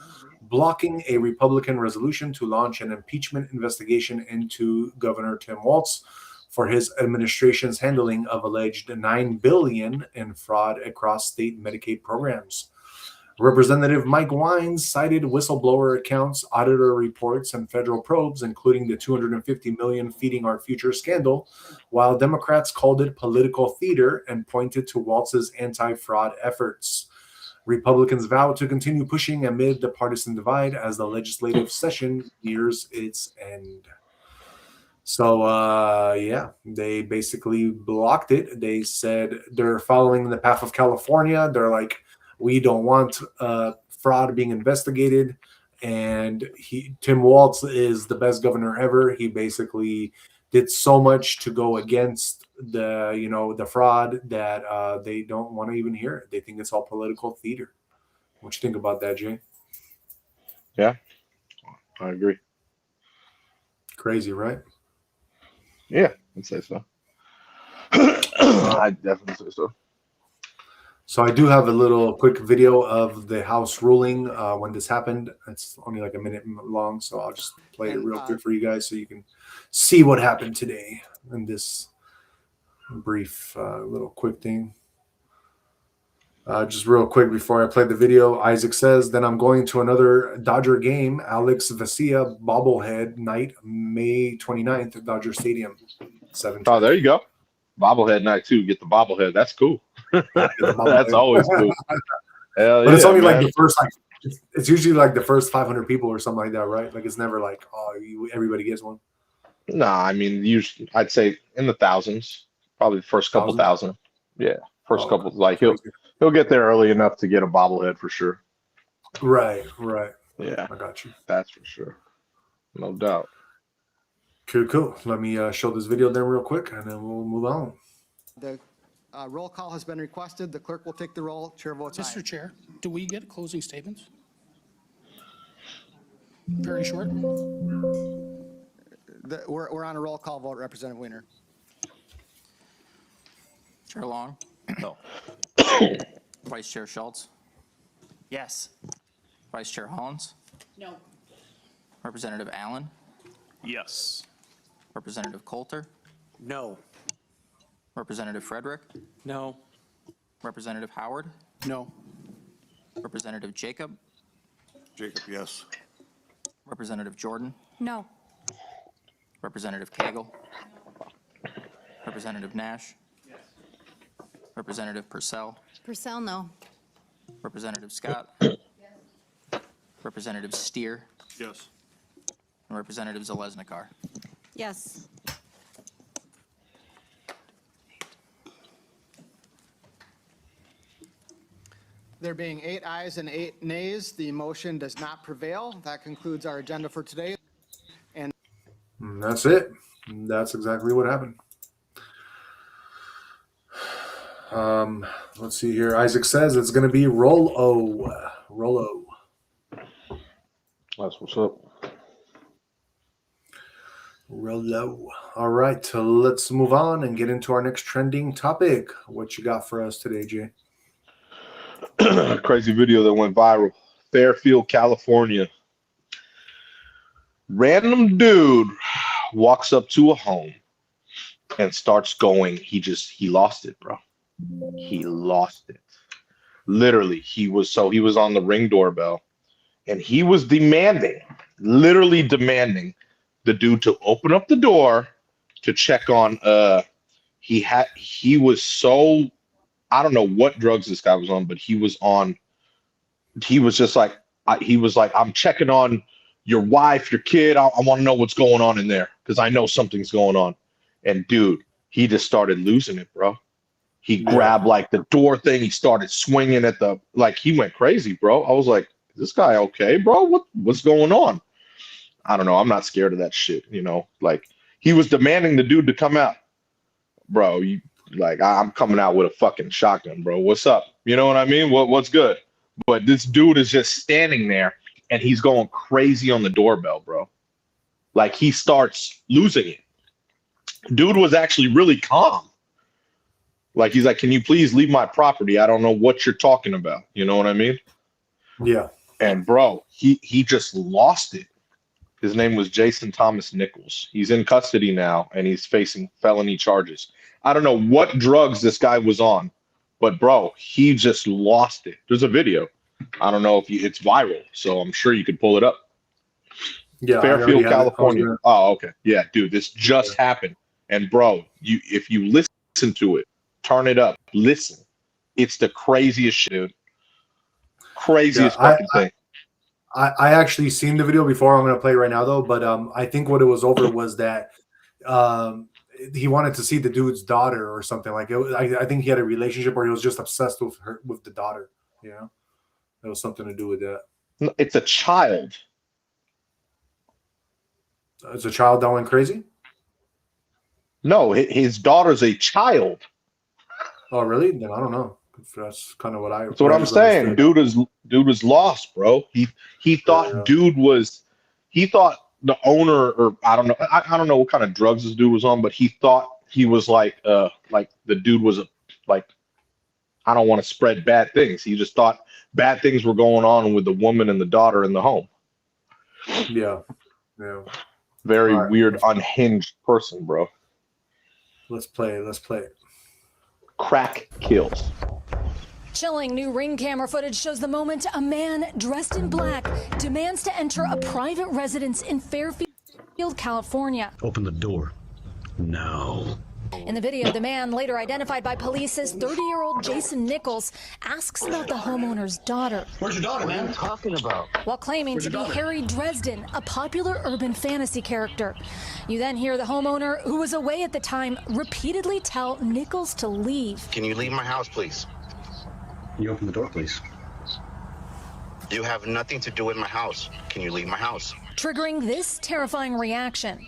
Speaker 1: blocking a Republican resolution to launch an impeachment investigation into Governor Tim Walz for his administration's handling of alleged $9 billion in fraud across state Medicaid programs. Representative Mike Wines cited whistleblower accounts, auditor reports, and federal probes, including the $250 million Feeding Our Future scandal, while Democrats called it political theater and pointed to Walz's anti-fraud efforts. Republicans vowed to continue pushing amid the partisan divide as the legislative session nears its end. So, yeah, they basically blocked it. They said they're following the path of California. They're like, we don't want fraud being investigated. And Tim Walz is the best governor ever. He basically did so much to go against the fraud that they don't want to even hear it. They think it's all political theater. What you think about that, Jay?
Speaker 2: Yeah, I agree.
Speaker 1: Crazy, right?
Speaker 2: Yeah, I'd say so. I definitely say so.
Speaker 1: So I do have a little quick video of the House ruling when this happened. It's only like a minute long, so I'll just play it real quick for you guys so you can see what happened today in this brief little quick thing. Just real quick before I play the video, Isaac says, then I'm going to another Dodger game, Alex Vesia bobblehead night, May 29th at Dodger Stadium. 7:10.
Speaker 2: Oh, there you go. Bobblehead night too. Get the bobblehead. That's cool.
Speaker 1: Get the
Speaker 2: That's
Speaker 1: bobblehead.
Speaker 2: always cool. Hell
Speaker 1: But it's
Speaker 2: yeah,
Speaker 1: only like
Speaker 2: man.
Speaker 1: the first like it's usually like the first 500 people or something like that, right? Like it's never like everybody gets one.
Speaker 2: Nah, I mean, usually I'd say in the thousands, probably the first couple
Speaker 1: Thousands.
Speaker 2: thousand. Yeah, first
Speaker 1: Oh, okay.
Speaker 2: couple. Like
Speaker 1: Crazy.
Speaker 2: he'll get there early enough to get a bobblehead for sure.
Speaker 1: Right, right.
Speaker 2: Yeah,
Speaker 1: I got you.
Speaker 2: that's for sure, no doubt.
Speaker 1: Cool, cool. Let me show this video then real quick, and then we'll move on.
Speaker 3: The roll call has been requested. The clerk will take the roll. Chair votes aye.
Speaker 4: Mr. Chair, do we get closing statements? Very short.
Speaker 3: We're on a roll call vote, Representative Weiner.
Speaker 5: Chair Long? No. Vice Chair Schultz?
Speaker 6: Yes.
Speaker 5: Vice Chair Hollins?
Speaker 4: No.
Speaker 5: Representative Allen?
Speaker 6: Yes.
Speaker 5: Representative Coulter?
Speaker 6: No.
Speaker 5: Representative Frederick?
Speaker 6: No.
Speaker 5: Representative Howard?
Speaker 4: No.
Speaker 5: Representative Jacob?
Speaker 6: Jacob, yes.
Speaker 5: Representative Jordan?
Speaker 7: No.
Speaker 5: Representative Cagle? Representative Nash? Yes. Representative Purcell?
Speaker 7: Purcell, no.
Speaker 5: Representative Scott? Representative Steer?
Speaker 6: Yes.
Speaker 5: And Representative Zalesnikar?
Speaker 7: Yes.
Speaker 3: There being 8 ayes and 8 nays, the motion does not prevail. That concludes our agenda for today.
Speaker 1: And that's it. That's exactly what happened. Let's see here. Isaac says it's going to be Rollo.
Speaker 2: That's what's up.
Speaker 1: Rollo. All right, let's move on and get into our next trending topic. What you got for us today, Jay?
Speaker 2: Crazy video that went viral. Fairfield, California. Random dude walks up to a home and starts going. He lost it, bro. He lost it. Literally, he was on the Ring doorbell and he was literally demanding the dude to open up the door to check on he was so, I don't know what drugs this guy was on, but he was just like, I'm checking on your wife, your kid. I want to know what's going on in there because I know something's going on. And dude, he just started losing it, bro. He grabbed like the door thing. He started swinging at he went crazy, bro. I was like, is this guy okay, bro? What's going on? I don't know. I'm not scared of that shit, you know? Like, he was demanding the dude to come out. Bro, I'm coming out with a fucking shotgun, bro. What's up? You know what I mean? What's good? But this dude is just standing there and he's going crazy on the doorbell, bro. Like, he starts losing it. Dude was actually really calm. Like, he's like, can you please leave my property? I don't know what you're talking about. You know what I mean?
Speaker 1: Yeah.
Speaker 2: And bro, he just lost it. His name was Jason Thomas Nichols. He's in custody now and he's facing felony charges. I don't know what drugs this guy was on, but bro, he just lost it. There's a video. I don't know if it's viral, so I'm sure you could pull it up.
Speaker 1: Yeah.
Speaker 2: Fairfield, California. Oh, okay. Yeah, dude, this just happened. And bro, if you listen to it, turn it up, listen. It's the craziest shit, dude. Craziest fucking thing.
Speaker 1: I actually seen the video before. I'm going to play right now, though. But I think what it was over was that he wanted to see the dude's daughter or something. Like I think he had a relationship or he was just obsessed with the daughter. You know, it was something to do with that.
Speaker 2: No, it's a child.
Speaker 1: It's a child that went crazy?
Speaker 2: No, his daughter's a child.
Speaker 1: Oh, really? Then I don't know. That's kind of what I.
Speaker 2: That's what I'm saying. Dude was lost, bro. He thought he thought the owner, or I don't know. I don't know what kind of drugs this dude was on, but he thought he was like the dude was I don't want to spread bad things. He just thought bad things were going on with the woman and the daughter in the home.
Speaker 1: Yeah. Yeah.
Speaker 2: Very weird, unhinged person, bro.
Speaker 1: Let's play it.
Speaker 2: Crack kills.
Speaker 7: Chilling new Ring camera footage shows the moment a man dressed in black demands to enter a private residence in Fairfield, California.
Speaker 8: Open the door. No.
Speaker 7: In the video, the man, later identified by police as 30-year-old Jason Nichols, asks about the homeowner's daughter.
Speaker 8: Where's your daughter, man? What are you talking about?
Speaker 7: While claiming to be Harry Dresden, a popular urban fantasy character. You then hear the homeowner, who was away at the time, repeatedly tell Nichols to leave.
Speaker 8: Can you leave my house, please?
Speaker 9: Can you open the door, please?
Speaker 8: You have nothing to do with my house. Can you leave my house?
Speaker 7: Triggering this terrifying reaction.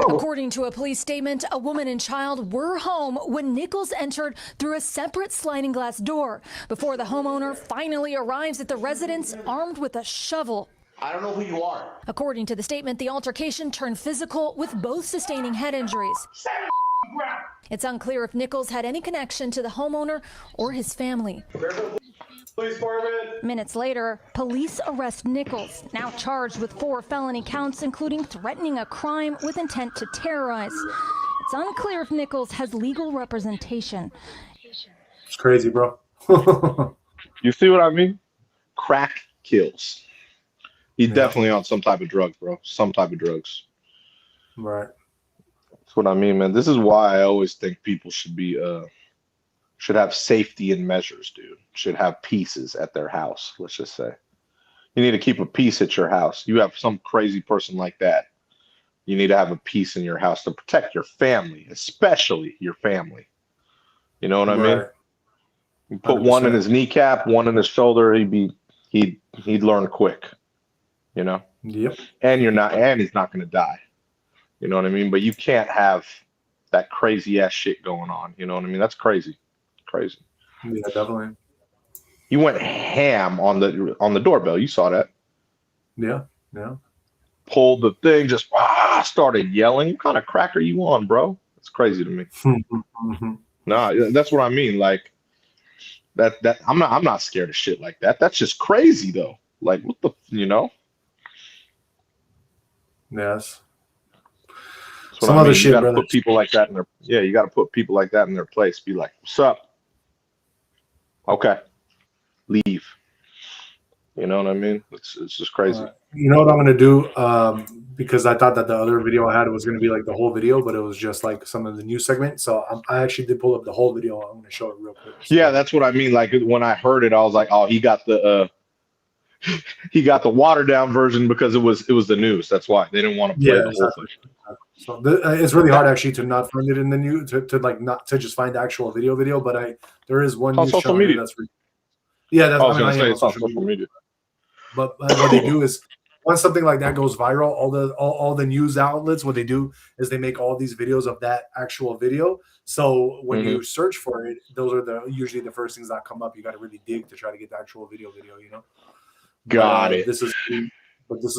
Speaker 7: According to a police statement, a woman and child were home when Nichols entered through a separate sliding glass door before the homeowner finally arrives at the residence armed with a shovel.
Speaker 8: I don't know who you are.
Speaker 7: According to the statement, the altercation turned physical with both sustaining head injuries. It's unclear if Nichols had any connection to the homeowner or his family. Minutes later, police arrest Nichols, now charged with 4 felony counts, including threatening a crime with intent to terrorize. It's unclear if Nichols has legal representation.
Speaker 1: It's crazy, bro.
Speaker 2: You see what I mean? Crack kills. He's definitely on some type of drug, bro. Some type of drugs.
Speaker 1: Right.
Speaker 2: That's what I mean, man. This is why I always think people should be should have safety and measures, dude. Should have pieces at their house, let's just say. You need to keep a piece at your house. You have some crazy person like that. You need to have a piece in your house to protect your family, especially your family. You know what I mean? You put
Speaker 1: 100%.
Speaker 2: one in his kneecap, one in his shoulder, he'd learn quick. You know?
Speaker 1: Yep.
Speaker 2: And he's not gonna die. You know what I mean? But you can't have that crazy ass shit going on. You know what I mean? That's crazy. Crazy.
Speaker 1: Yeah, definitely.
Speaker 2: You went ham on the doorbell. You saw that.
Speaker 1: Yeah. Yeah.
Speaker 2: Pulled the thing, just started yelling. What kind of crack are you on, bro? It's crazy to me. Nah, that's what I mean. Like that I'm not scared of shit like that. That's just crazy though. Like what the
Speaker 1: Yes.
Speaker 2: Some other shit. You gotta put people like that in their you gotta put people like that in their place. Be like, what's up? Okay. Leave. You know what I mean? It's just crazy.
Speaker 1: You know what I'm gonna do? Because I thought that the other video I had was gonna be like the whole video, but it was just like some of the news segment. So I actually did pull up the whole video. I'm gonna show it real quick.
Speaker 2: Yeah, that's what I mean. Like when I heard it, I was like, oh, he got the watered down version because it was the news. That's why they didn't want to play the whole thing.
Speaker 1: So it's really hard actually to not find it in the news to like not to just find the actual video. But there is one
Speaker 2: on
Speaker 1: news
Speaker 2: social
Speaker 1: channel
Speaker 2: media.
Speaker 1: that's yeah. That's
Speaker 2: I was gonna say it's on social media.
Speaker 1: But what they do is once something like that goes viral, all the news outlets, what they do is they make all these videos of that actual video. So when you search for it, those are usually the first things that come up. You got to really dig to try to get the actual video. You know.
Speaker 2: Got it.
Speaker 1: This is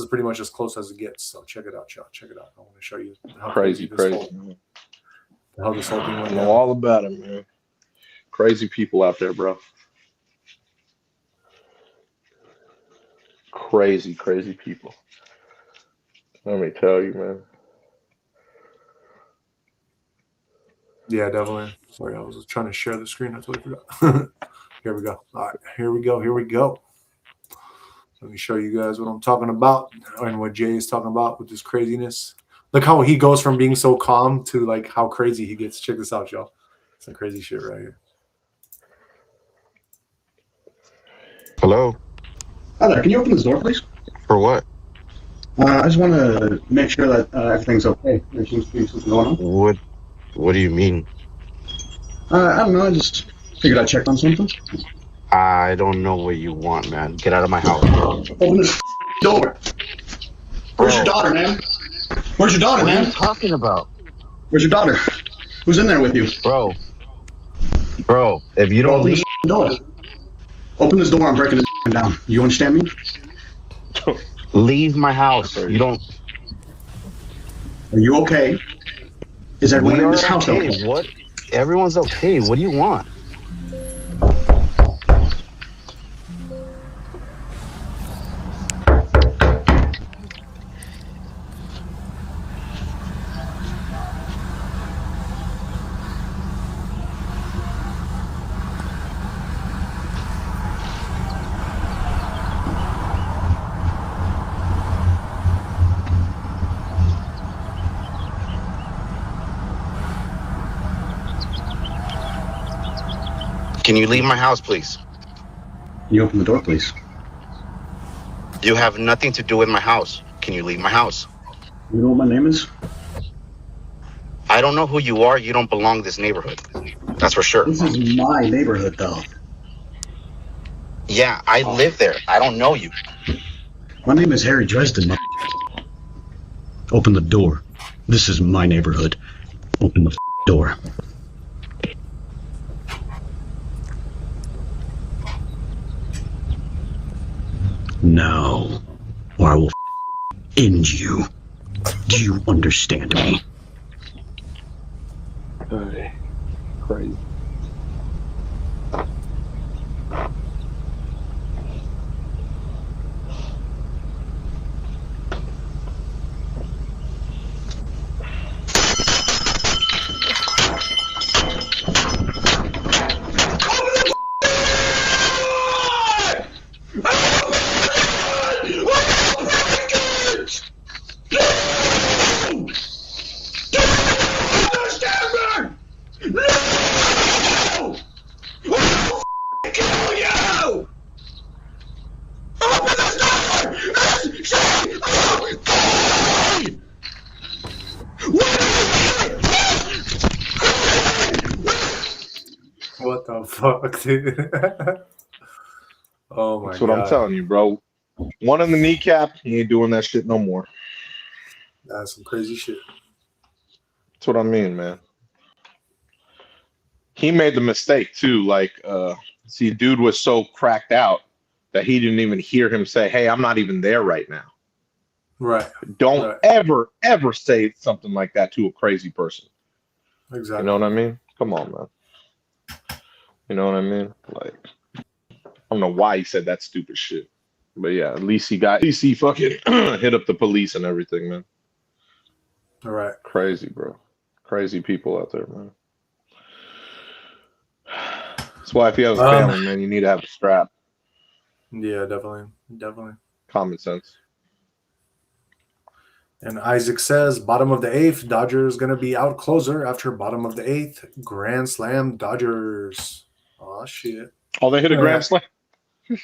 Speaker 1: pretty much as close as it gets. So check it out, y'all. Check it out. I want to show you how
Speaker 2: Crazy.
Speaker 1: how this whole thing went
Speaker 2: I know
Speaker 1: down.
Speaker 2: all about it, man. Crazy people out there, bro. Crazy people. Let me tell you, man.
Speaker 1: Yeah, definitely. Sorry, I was trying to share the screen. I totally forgot. Here we go. All right, here we go. Let me show you guys what I'm talking about and what Jay is talking about with this craziness. Look how he goes from being so calm to like how crazy he gets. Check this out, y'all. Some crazy shit right here.
Speaker 9: Hello?
Speaker 10: Hi there. Can you open this door, please?
Speaker 9: For what?
Speaker 10: I just want to make sure that everything's okay. There seems to be something going on.
Speaker 9: What do you mean?
Speaker 10: I don't know. I just figured I'd check on something.
Speaker 9: I don't know what you want, man. Get out of my house.
Speaker 10: Open this door. Where's your daughter, man? Where's your daughter, man?
Speaker 9: What are you talking about?
Speaker 10: Where's your daughter? Who's in there with you?
Speaker 9: Bro, if you don't
Speaker 10: Open
Speaker 9: leave...
Speaker 10: this door. Open this door. I'm breaking this down. You understand me?
Speaker 9: Leave my house. You don't...
Speaker 10: Are you okay? Is everyone
Speaker 9: We
Speaker 10: in
Speaker 9: are
Speaker 10: this house
Speaker 9: okay.
Speaker 10: okay?
Speaker 9: What? Everyone's okay. What do you want?
Speaker 8: Can you leave my house, please?
Speaker 10: Can you open the door, please?
Speaker 8: You have nothing to do with my house. Can you leave my house?
Speaker 10: You know what my name is?
Speaker 8: I don't know who you are. You don't belong in this neighborhood. That's for sure.
Speaker 10: This is my neighborhood, though.
Speaker 8: Yeah, I live there. I don't know you.
Speaker 10: My name is Harry Dresden. Open the door. This is my neighborhood. Open the door. Now, or I will end you. Do you understand me?
Speaker 2: Crazy.
Speaker 1: What the fuck, dude? Oh my
Speaker 2: That's what
Speaker 1: god.
Speaker 2: I'm telling you, bro. One in the kneecap, he ain't doing that shit no more.
Speaker 1: That's some crazy shit.
Speaker 2: That's what I mean, man. He made the mistake too. Like, see, dude was so cracked out that he didn't even hear him say, "Hey, I'm not even there right now."
Speaker 1: Right.
Speaker 2: Don't
Speaker 1: Right.
Speaker 2: ever say something like that to a crazy person.
Speaker 1: Exactly.
Speaker 2: You know what I mean? Come on, man. You know what I mean? Like, I don't know why he said that stupid shit, but yeah, at least he fucking hit up the police and everything, man.
Speaker 1: All right.
Speaker 2: Crazy, bro. Crazy people out there, man. That's why if you have a family, man, you need to have a strap.
Speaker 1: Yeah, definitely. Definitely.
Speaker 2: Common sense.
Speaker 1: And Isaac says, bottom of the eighth, Dodgers going to be out closer after bottom of the eighth. Grand slam, Dodgers. Oh, shit.
Speaker 2: Oh, they hit a grand slam?
Speaker 1: They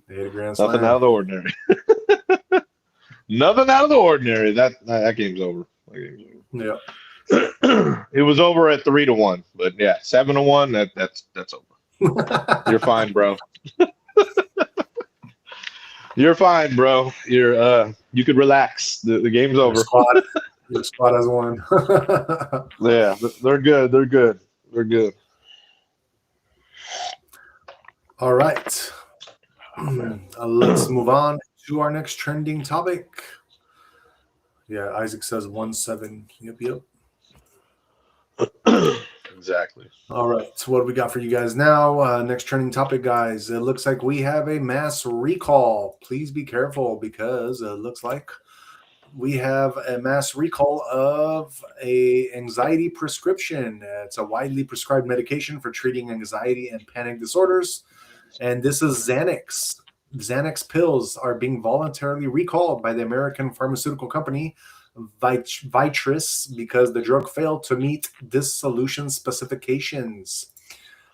Speaker 1: hit a grand slam.
Speaker 2: Nothing out of the ordinary. Nothing out of the ordinary. That game's over. That game's over.
Speaker 1: Yeah.
Speaker 2: It was over at 3-1, but yeah, 7-1. That's over. You're fine, bro. You're fine, bro. You could relax. The game's over.
Speaker 1: Your squad has won.
Speaker 2: Yeah, they're good. They're good. They're good.
Speaker 1: All right. Let's move on to our next trending topic. Yeah, Isaac says 1-7. Yep.
Speaker 2: Exactly.
Speaker 1: All right. So what do we got for you guys now? Next trending topic, guys. It looks like we have a mass recall. Please be careful because it looks like we have a mass recall of a anxiety prescription. It's a widely prescribed medication for treating anxiety and panic disorders. And this is Xanax. Xanax pills are being voluntarily recalled by the American pharmaceutical company Viatris because the drug failed to meet dissolution specifications.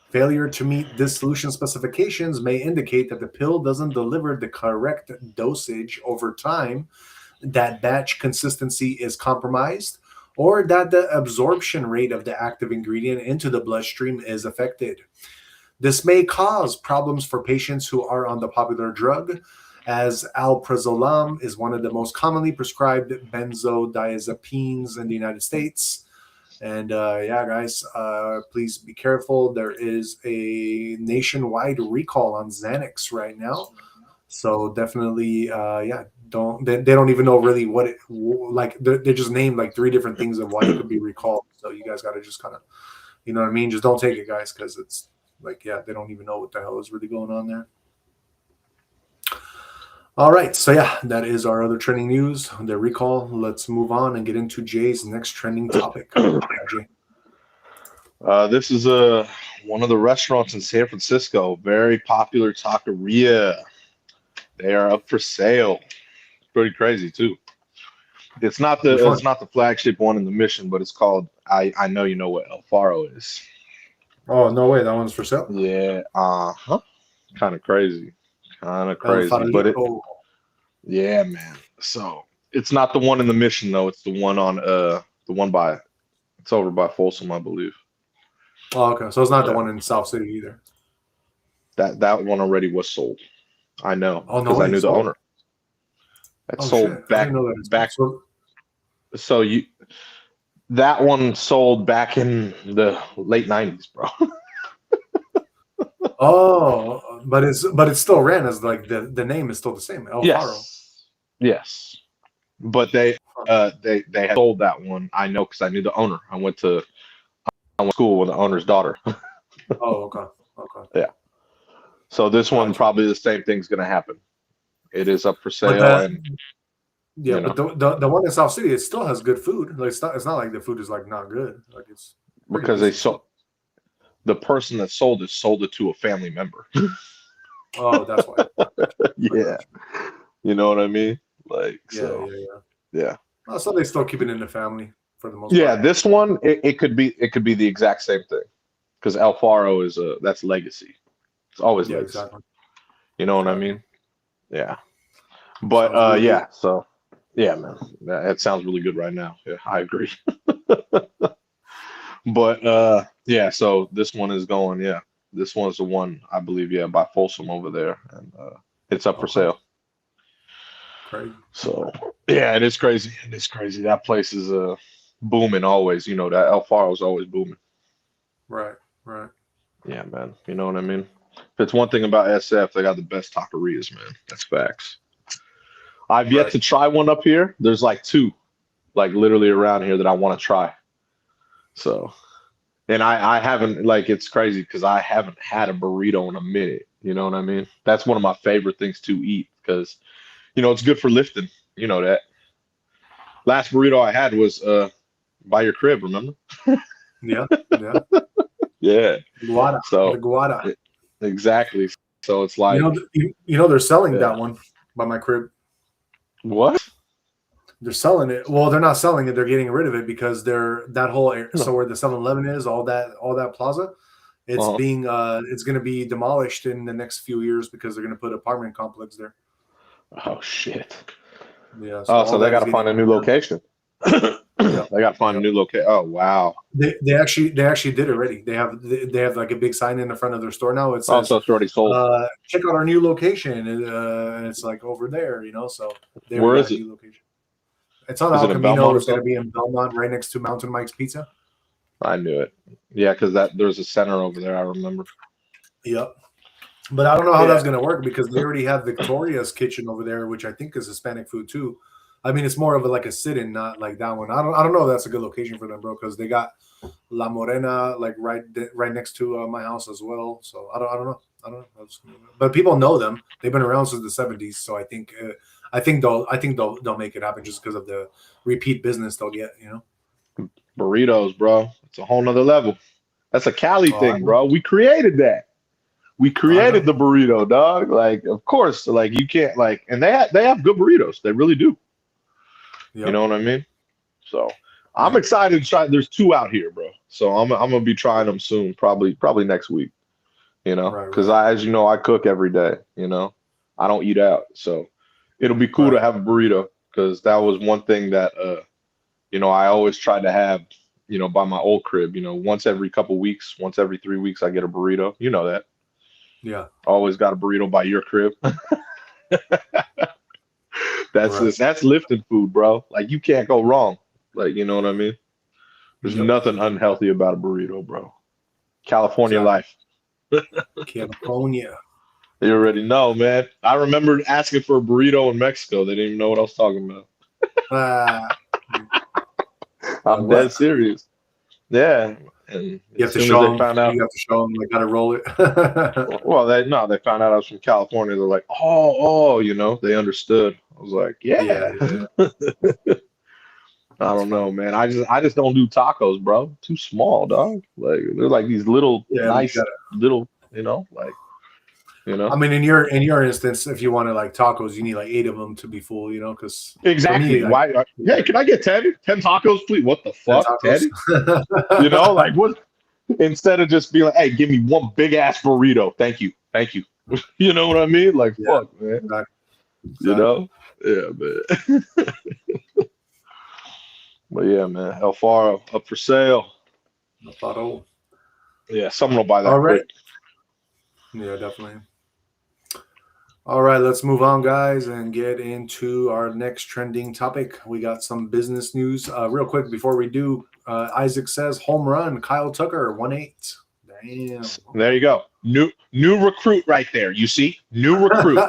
Speaker 1: Failure to meet dissolution specifications may indicate that the pill doesn't deliver the correct dosage over time, that batch consistency is compromised, or that the absorption rate of the active ingredient into the bloodstream is affected. This may cause problems for patients who are on the popular drug, as alprazolam is one of the most commonly prescribed benzodiazepines in the United States. And yeah, guys, please be careful. There is a nationwide recall on Xanax right now. So definitely, yeah, they don't even know really what it, like, they just named like 3 different things of why it could be recalled. So you guys got to just kind of, you know what I mean? Just don't take it, guys, because it's like, yeah, they don't even know what the hell is really going on there. All right, so yeah, that is our other trending news, the recall. Let's move on and get into Jay's next trending topic. Jay.
Speaker 2: This is one of the restaurants in San Francisco, very popular taqueria. They are up for sale. Pretty crazy too. It's not
Speaker 1: Which one?
Speaker 2: the flagship one in the mission, but it's called I know you know what El Faro is.
Speaker 1: Oh no way, that one's for sale.
Speaker 2: Yeah, kind of crazy,
Speaker 1: El
Speaker 2: but
Speaker 1: Farolito.
Speaker 2: yeah, man. So it's not the one in the mission though. It's the one on it's over by Folsom, I believe.
Speaker 1: Oh, okay. So it's not the
Speaker 2: Yeah.
Speaker 1: one in South City either.
Speaker 2: That one already was sold. I know
Speaker 1: Oh no
Speaker 2: because
Speaker 1: way,
Speaker 2: I knew the
Speaker 1: sold?
Speaker 2: owner. It
Speaker 1: Oh
Speaker 2: sold
Speaker 1: shit! I
Speaker 2: back
Speaker 1: didn't know that.
Speaker 2: back.
Speaker 1: So,
Speaker 2: So that one sold back in the late '90s, bro.
Speaker 1: oh, but it's still ran as like the name is still the same. El Faro.
Speaker 2: Yes. But they had sold that one. I know because I knew the owner. I went to school with the owner's daughter.
Speaker 1: Oh, okay. Okay.
Speaker 2: Yeah. So this one
Speaker 1: Gotcha.
Speaker 2: probably the same thing's gonna happen. It is up for
Speaker 1: But
Speaker 2: sale,
Speaker 1: that,
Speaker 2: and
Speaker 1: yeah,
Speaker 2: you
Speaker 1: but the one in South City, it still has good food. Like it's not like the food is like not good. Like it's pretty
Speaker 2: because they
Speaker 1: decent.
Speaker 2: sold the person that sold it to a family member.
Speaker 1: Oh, that's why.
Speaker 2: Yeah. You know what I mean? Like
Speaker 1: Yeah,
Speaker 2: so
Speaker 1: yeah.
Speaker 2: yeah.
Speaker 1: Oh, so they still keep it in the family for the most
Speaker 2: Yeah,
Speaker 1: part.
Speaker 2: this one it could be the exact same thing. Because El Faro is that's legacy. It's always
Speaker 1: Yeah,
Speaker 2: legacy.
Speaker 1: exactly.
Speaker 2: You know what I mean? Yeah. But
Speaker 1: Sounds really
Speaker 2: yeah, so yeah, man. It sounds really good right now. Yeah, I agree. But yeah, so this one is going, yeah. This one's the one I believe, yeah, by Folsom over there. And it's up for
Speaker 1: Okay.
Speaker 2: sale.
Speaker 1: Crazy.
Speaker 2: So yeah, it is crazy. It is crazy. That place is booming always. You know, that El Faro is always booming.
Speaker 1: Right, right.
Speaker 2: Yeah, man. You know what I mean? If it's one thing about SF, they got the best taquerias, man. That's facts. I've yet
Speaker 1: Right.
Speaker 2: to try one up here. There's like two, like literally around here that I want to try. So, and I haven't, like, it's crazy because I haven't had a burrito in a minute. You know what I mean? That's one of my favorite things to eat because, you know, it's good for lifting. You know that. Last burrito I had was by your crib, remember?
Speaker 1: Yeah, yeah.
Speaker 2: Yeah.
Speaker 1: Guada.
Speaker 2: So
Speaker 1: The Guada.
Speaker 2: exactly. So it's like,
Speaker 1: You know they're selling
Speaker 2: yeah.
Speaker 1: that one by my crib.
Speaker 2: What?
Speaker 1: They're selling it. Well, they're not selling it. They're getting rid of it because they're that whole area. So where the 7-Eleven is, all that plaza, it's being it's going to be demolished in the next few years because they're going to put apartment complex there.
Speaker 2: Oh shit.
Speaker 1: Yeah.
Speaker 2: So they got to find a new location.
Speaker 1: Yeah.
Speaker 2: They got to find a new location. Oh wow.
Speaker 1: They actually did already. They have like a big sign in the front of their store now. It says,
Speaker 2: So it's already sold.
Speaker 1: check out our new location, and it's like over there, you know. So they
Speaker 2: Where
Speaker 1: already
Speaker 2: is
Speaker 1: got a
Speaker 2: it?
Speaker 1: new location. It's on
Speaker 2: Is
Speaker 1: El
Speaker 2: it in
Speaker 1: Camino.
Speaker 2: Belmont or
Speaker 1: It's going to be in Belmont, right next to Mountain Mike's Pizza.
Speaker 2: I knew it. Yeah, because there's a center over there. I remember.
Speaker 1: Yep. But I don't know how
Speaker 2: Yeah.
Speaker 1: that's going to work because they already have Victoria's Kitchen over there, which I think is Hispanic food too. I mean, it's more of like a sit-in, not like that one. I don't know if that's a good location for them, bro, because they got La Morena like right next to my house as well. So I don't know. But people know them. They've been around since the 70s. So I think they'll make it happen just because of the repeat business they'll get. You know,
Speaker 2: Burritos, bro. It's a whole nother level. That's a Cali
Speaker 1: I
Speaker 2: thing,
Speaker 1: know.
Speaker 2: bro. We created that. We created
Speaker 1: know.
Speaker 2: the burrito, dog. Like, of course, like you can't like, and they have good burritos. They really do.
Speaker 1: Yep.
Speaker 2: You know what I mean? So I'm excited to try. There's two out here, bro. So I'm gonna be trying them soon, probably next week. You know,
Speaker 1: Right,
Speaker 2: because as you know, I cook every day. You know, I don't eat out, so it'll be cool to have a burrito because that was one thing that you know, I always tried to have. You know, by my old crib. You know, once every couple weeks, once every 3 weeks, I get a burrito. You know that.
Speaker 1: Yeah.
Speaker 2: Always got a burrito by your crib. That's lifting food, bro. Like you can't go wrong. Like, you know what I mean? There's nothing unhealthy about a burrito, bro. California life.
Speaker 1: California.
Speaker 2: You already know, man. I remember asking for a burrito in Mexico. They didn't even know what I was talking about. I'm dead serious. Yeah. And
Speaker 1: You have to show them. You have to show them. They got to roll it.
Speaker 2: Well, they found out I was from California. They're like, oh, you know, they understood. I was like, yeah. I don't know, man. I just don't do tacos, bro. Too small, dog. Like they're like these little nice little, you know, like You know,
Speaker 1: I mean, in your instance, if you want to like tacos, you need like 8 of them to be full. You know, because
Speaker 2: exactly.
Speaker 1: for me,
Speaker 2: Why? Hey, can I get 10 tacos, please? What the
Speaker 1: 10
Speaker 2: fuck,
Speaker 1: tacos.
Speaker 2: 10? You know, like what? Instead of just being like, hey, give me one big ass burrito, thank you, thank you. You know what I mean? Like,
Speaker 1: Yeah,
Speaker 2: fuck, man.
Speaker 1: exactly.
Speaker 2: You know? Yeah, man. But yeah, man, El Faro up for sale.
Speaker 1: All
Speaker 2: Yeah, someone will buy that
Speaker 1: right.
Speaker 2: quick.
Speaker 1: Yeah, definitely. All right, let's move on, guys, and get into our next trending topic. We got some business news. Real quick before we do, Isaac says home run, Kyle Tucker, 1-8. Damn.
Speaker 2: There you go. New recruit right there. You see? New recruit.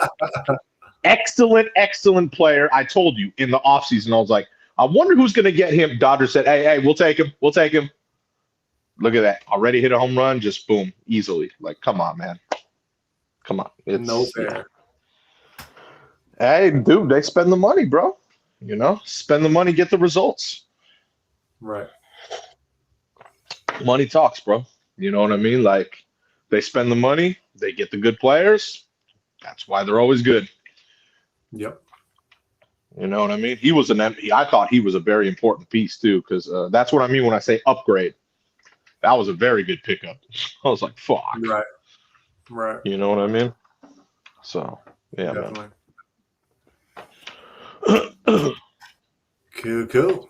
Speaker 2: Excellent player. I told you in the offseason, I was like, I wonder who's going to get him. Dodgers said, hey, we'll take him. We'll take him. Look at that. Already hit a home run. Just boom. Easily. Like, come on, man. Come on. It's
Speaker 1: No fair.
Speaker 2: Yeah. Hey, dude, they spend the money, bro. You know, spend the money, get the results.
Speaker 1: Right.
Speaker 2: Money talks, bro. You know what I mean? Like, they spend the money, they get the good players. That's why they're always good.
Speaker 1: Yep.
Speaker 2: You know what I mean? He was I thought he was a very important piece too, because that's what I mean when I say upgrade. That was a very good pickup. I was like, fuck.
Speaker 1: Right.
Speaker 2: You know what I mean? So, yeah,
Speaker 1: Definitely.
Speaker 2: man.
Speaker 1: Cool.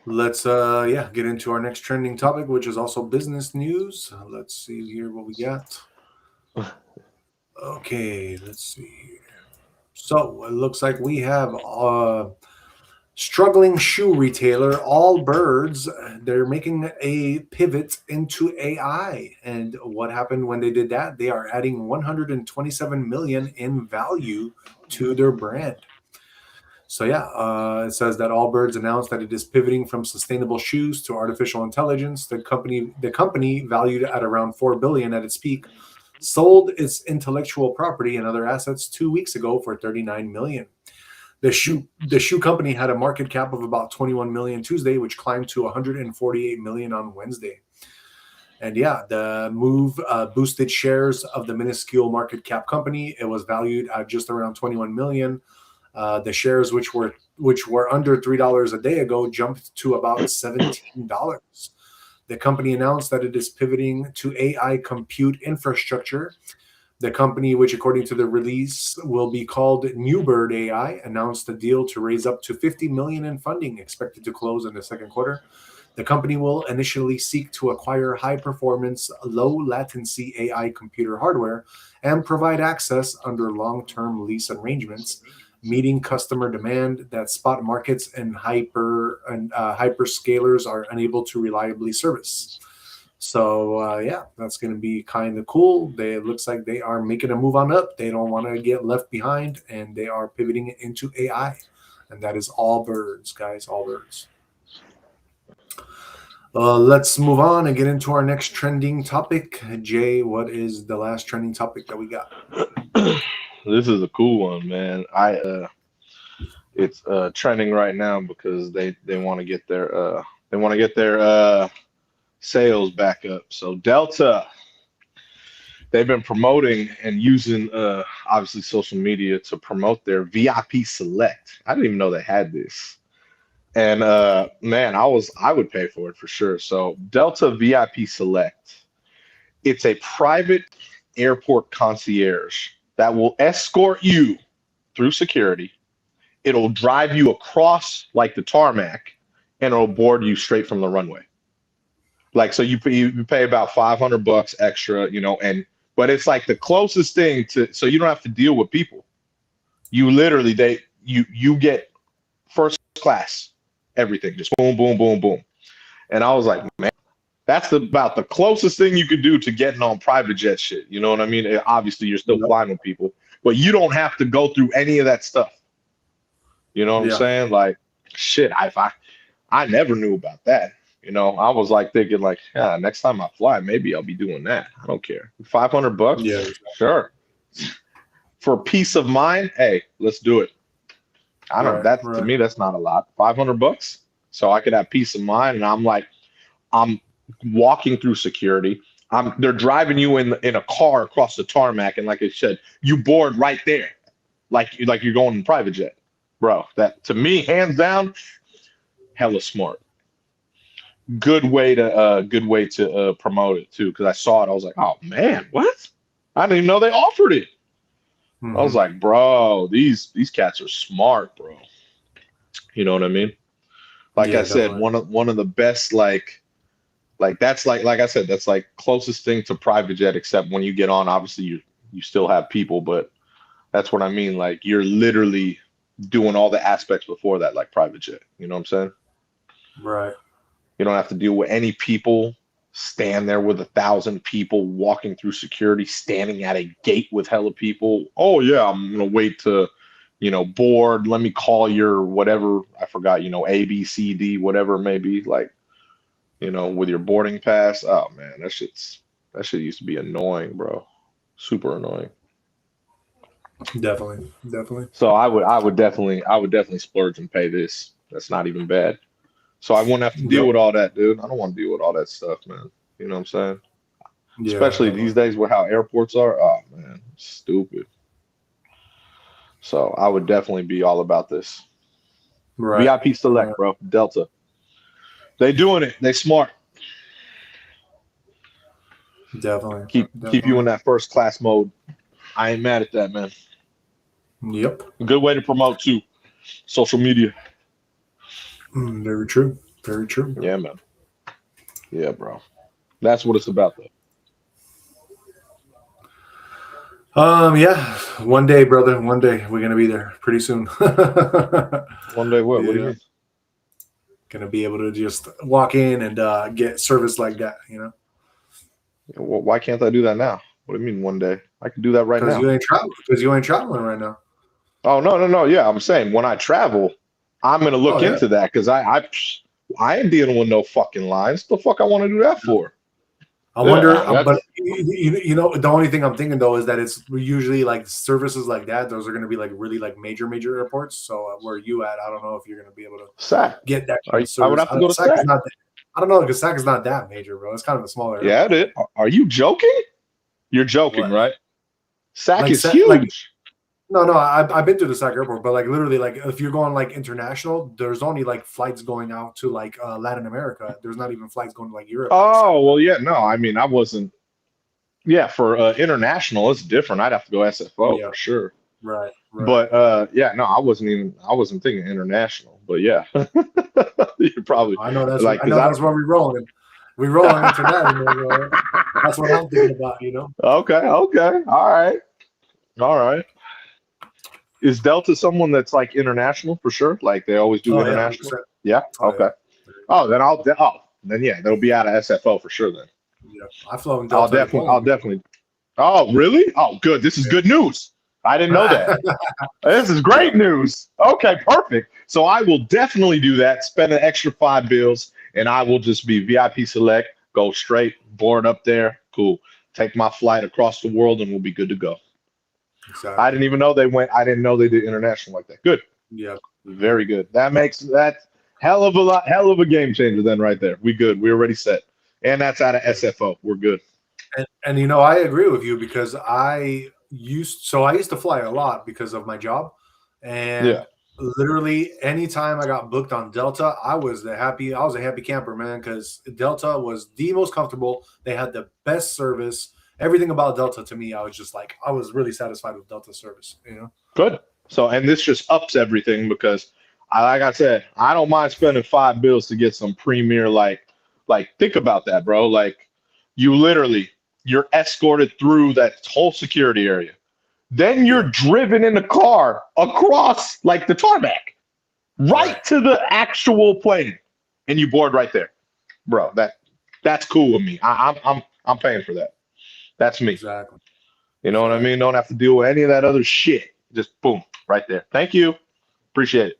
Speaker 1: Let's get into our next trending topic, which is also business news. Let's see here what we got. Okay, let's see here. So it looks like we have struggling shoe retailer Allbirds. They're making a pivot into AI. And what happened when they did that? They are adding 127 million in value to their brand. So it says that Allbirds announced that it is pivoting from sustainable shoes to artificial intelligence. The company, valued at around $4 billion at its peak, sold its intellectual property and other assets 2 weeks ago for $39 million. The shoe company had a market cap of about 21 million Tuesday, which climbed to 148 million on Wednesday. And the move boosted shares of the minuscule market cap company. It was valued at just around 21 million. The shares, which were under $3 a day ago, jumped to about $17. The company announced that it is pivoting to AI compute infrastructure. The company, which according to the release will be called Newbird AI, announced a deal to raise up to $50 million in funding, expected to close in the second quarter. The company will initially seek to acquire high-performance, low-latency AI computer hardware and provide access under long-term lease arrangements, meeting customer demand that spot markets and hyperscalers are unable to reliably service. So that's going to be kind of cool. It looks like they are making a move on up. They don't want to get left behind, and they are pivoting it into AI. And that is Allbirds, guys, Allbirds. Let's move on and get into our next trending topic. Jay, what is the last trending topic that we got?
Speaker 2: This is a cool one, man. It's trending right now because they want to get their sales back up. So Delta, they've been promoting and using obviously social media to promote their VIP Select. I didn't even know they had this. And man, I would pay for it for sure. So Delta VIP Select, it's a private airport concierge that will escort you through security. It'll drive you across like the tarmac, and it'll board you straight from the runway. Like, so you pay about $500 extra, but it's like the closest thing so you don't have to deal with people. You literally, you get first class, everything, just boom, boom, boom, boom. And I was like, man, that's about the closest thing you could do to getting on private jet shit. You know what I mean? Obviously, you're still flying with people, but you don't have to go through any of that stuff. You know what I'm saying? Like, shit, I never knew about that. I was like thinking like, yeah, next time I fly, maybe I'll be doing that. I don't care. $500?
Speaker 1: Yeah,
Speaker 2: sure. For peace of mind, hey, let's do it. I don't. To me, that's not a lot. $500, so I could have peace of mind, and I'm walking through security. They're driving you in a car across the tarmac, and like I said, you board right there, like you're going in private jet, bro. That to me, hands down, hella smart. Good way to promote it too, because I saw it. I was like, oh man, what? I didn't even know they offered it.
Speaker 1: Mhm.
Speaker 2: I was like, bro, these cats are smart, bro. You know what I mean? Like
Speaker 1: Yeah,
Speaker 2: I said,
Speaker 1: definitely.
Speaker 2: one of the best that's like I said, that's like closest thing to private jet, except when you get on, obviously you still have people, but that's what I mean. Like you're literally doing all the aspects before that, like private jet. You know what I'm saying?
Speaker 1: Right.
Speaker 2: You don't have to deal with any people. Stand there with 1,000 people walking through security, standing at a gate with hella people. Oh yeah, I'm gonna wait to, board. Let me call your whatever. I forgot. A, B, C, D, whatever it may be. Like, with your boarding pass. Oh man, that shit used to be annoying, bro. Super annoying.
Speaker 1: Definitely. Definitely.
Speaker 2: So I would definitely splurge and pay this. That's not even bad. So I wouldn't have to deal
Speaker 1: Yep.
Speaker 2: with all that, dude. I don't want to deal with all that stuff, man. You know what I'm saying?
Speaker 1: Yeah,
Speaker 2: Especially
Speaker 1: definitely.
Speaker 2: these days with how airports are. Oh man, stupid. So I would definitely be all about this.
Speaker 1: Right.
Speaker 2: VIP select, bro. Delta. They doing it. They smart.
Speaker 1: Definitely.
Speaker 2: Keep you in that first class mode. I ain't mad at that, man.
Speaker 1: Yep.
Speaker 2: A good way to promote too. Social media.
Speaker 1: Very true. Very true.
Speaker 2: Yeah, man. Yeah, bro. That's what it's about, though.
Speaker 1: Yeah. One day, brother. One day we're gonna be there pretty soon.
Speaker 2: One day, what? What do you
Speaker 1: Yeah.
Speaker 2: mean?
Speaker 1: Gonna be able to just walk in and get service like that,
Speaker 2: Well, why can't I do that now? What do you mean one day? I can do that right
Speaker 1: because
Speaker 2: now.
Speaker 1: you ain't traveling. Because you ain't traveling right now.
Speaker 2: Oh no. Yeah, I'm saying when I travel, I'm gonna look
Speaker 1: Oh yeah.
Speaker 2: into that because I ain't dealing with no fucking lines. The fuck I want to do that for?
Speaker 1: I wonder,
Speaker 2: Yeah,
Speaker 1: but the only thing I'm thinking though is that it's usually like services like that. Those are going to be like really like major airports. So where you at, I don't know if you're going to be able to
Speaker 2: SAC.
Speaker 1: get that kind of
Speaker 2: I would
Speaker 1: service.
Speaker 2: have to go to
Speaker 1: SAC is
Speaker 2: SAC.
Speaker 1: not. I don't know because SAC is not that major, bro. It's kind of a smaller
Speaker 2: Yeah,
Speaker 1: airport.
Speaker 2: it is. Are you joking? You're joking,
Speaker 1: What?
Speaker 2: right? SAC
Speaker 1: Like
Speaker 2: is
Speaker 1: SAC,
Speaker 2: huge.
Speaker 1: like no. I've been to the SAC airport, but like literally, like if you're going like international, there's only like flights going out to like Latin America. There's not even flights going to like Europe.
Speaker 2: Oh well, yeah. No, I mean I wasn't. Yeah, for international, it's different. I'd have to go SFO
Speaker 1: Yeah.
Speaker 2: for sure.
Speaker 1: Right.
Speaker 2: But yeah, no, I wasn't thinking international. But yeah, you're probably
Speaker 1: I know that's
Speaker 2: like
Speaker 1: I
Speaker 2: because
Speaker 1: know
Speaker 2: I
Speaker 1: that's where we rolling. We rolling international. That's what I'm thinking about.
Speaker 2: Okay, all right. Is Delta someone that's like international for sure? Like they always do
Speaker 1: Oh yeah,
Speaker 2: international?
Speaker 1: 100%.
Speaker 2: Yeah.
Speaker 1: Oh
Speaker 2: Okay.
Speaker 1: yeah.
Speaker 2: Oh, then yeah, they'll be out of SFO for sure. Then
Speaker 1: Yeah, I've flown
Speaker 2: I'll
Speaker 1: Delta.
Speaker 2: definitely. Oh, really? Oh, good. This is good news. I didn't know that. This is great news. Okay, perfect. So I will definitely do that. Spend an extra $5, and I will just be VIP select. Go straight, board up there. Cool. Take my flight across the world, and we'll be good to go.
Speaker 1: Exactly.
Speaker 2: I didn't even know they went. I didn't know they did international like that. Good.
Speaker 1: Yeah.
Speaker 2: Very good. That makes that hell of a game changer. Then right there, we good. We already set, and that's out of SFO. We're good.
Speaker 1: And I agree with you because I used to fly a lot because of my job, and
Speaker 2: Yeah.
Speaker 1: literally anytime I got booked on Delta, I was a happy camper, man, because Delta was the most comfortable. They had the best service. Everything about Delta to me, I was really satisfied with Delta service.
Speaker 2: Good. So, and this just ups everything because, like I said, I don't mind spending $5 to get some premier. Like think about that, bro. Like, you're escorted through that whole security area. Then you're driven in the car across like the tarmac, right to the actual plane, and you board right there, bro. That's cool with me. I'm paying for that. That's me.
Speaker 1: Exactly.
Speaker 2: You know what I mean? Don't have to deal with any of that other shit. Just boom, right there. Thank you. Appreciate it.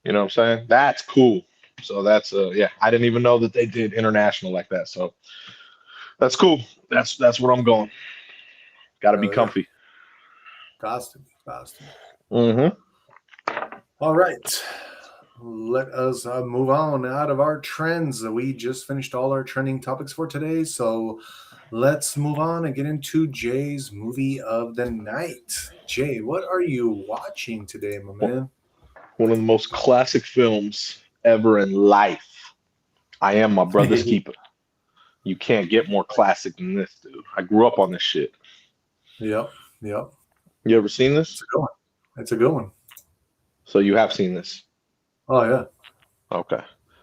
Speaker 2: You know what I'm saying? That's cool. So that's yeah, I didn't even know that they did international like that. So that's cool. That's where I'm going. Got to be comfy.
Speaker 1: Got to be.
Speaker 2: Mm-hmm.
Speaker 1: All right. let us move on out of our trends. We just finished all our trending topics for today, so let's move on and get into Jay's movie of the night. Jay, what are you watching today, my man?
Speaker 2: One of the most classic films ever in life. I Am My Brother's Keeper. You can't get more classic than this, dude. I grew up on this shit.
Speaker 1: Yep.
Speaker 2: You ever seen this?
Speaker 1: It's a good one. It's a good one.
Speaker 2: So you have seen this?
Speaker 1: Oh yeah.
Speaker 2: Okay.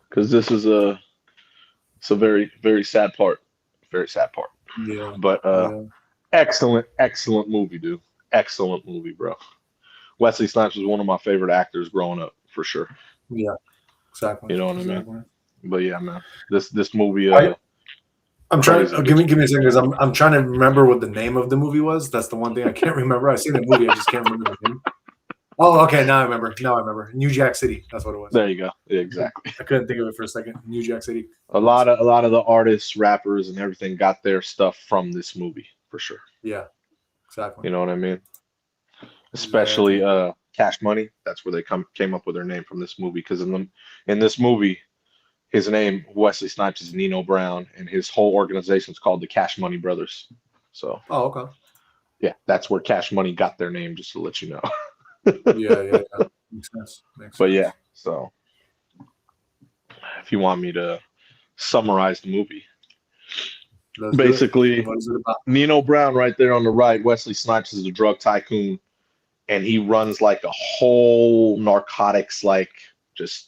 Speaker 2: Because this is it's a very, very sad part. Very sad part.
Speaker 1: Yeah.
Speaker 2: But excellent movie, dude. Excellent movie, bro. Wesley Snipes was one of my favorite actors growing up, for sure.
Speaker 1: Yeah. Exactly.
Speaker 2: You know what I mean? But yeah, man. This movie
Speaker 1: I'm trying. Give me a second, because I'm trying to remember what the name of the movie was. That's the one thing I can't remember. I seen the movie, I just can't remember the name. Oh, okay. Now I remember. New Jack City. That's what it was.
Speaker 2: There you go. Yeah, exactly.
Speaker 1: I couldn't think of it for a second. New Jack City.
Speaker 2: A lot of the artists, rappers, and everything got their stuff from this movie, for sure.
Speaker 1: Yeah. Exactly.
Speaker 2: You know what I mean? Especially Cash Money. That's where they came up with their name from this movie. Because in this movie, his name, Wesley Snipes, is Nino Brown, and his whole organization is called the Cash Money Brothers. So,
Speaker 1: okay.
Speaker 2: Yeah, that's where Cash Money got their name, just to let you know.
Speaker 1: Yeah. Makes sense.
Speaker 2: But yeah, so if you want me to summarize the movie, basically,
Speaker 1: what is it about?
Speaker 2: Nino Brown right there on the right, Wesley Snipes is a drug tycoon, and he runs like a whole narcotics, like just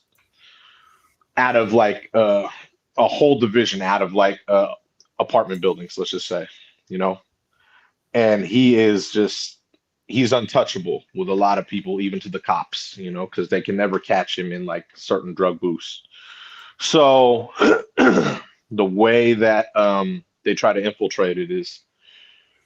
Speaker 2: out of like a whole division out of like apartment buildings, let's just say, you know. And he's untouchable with a lot of people, even to the cops, you know, because they can never catch him in like certain drug booths. So the way that they try to infiltrate it is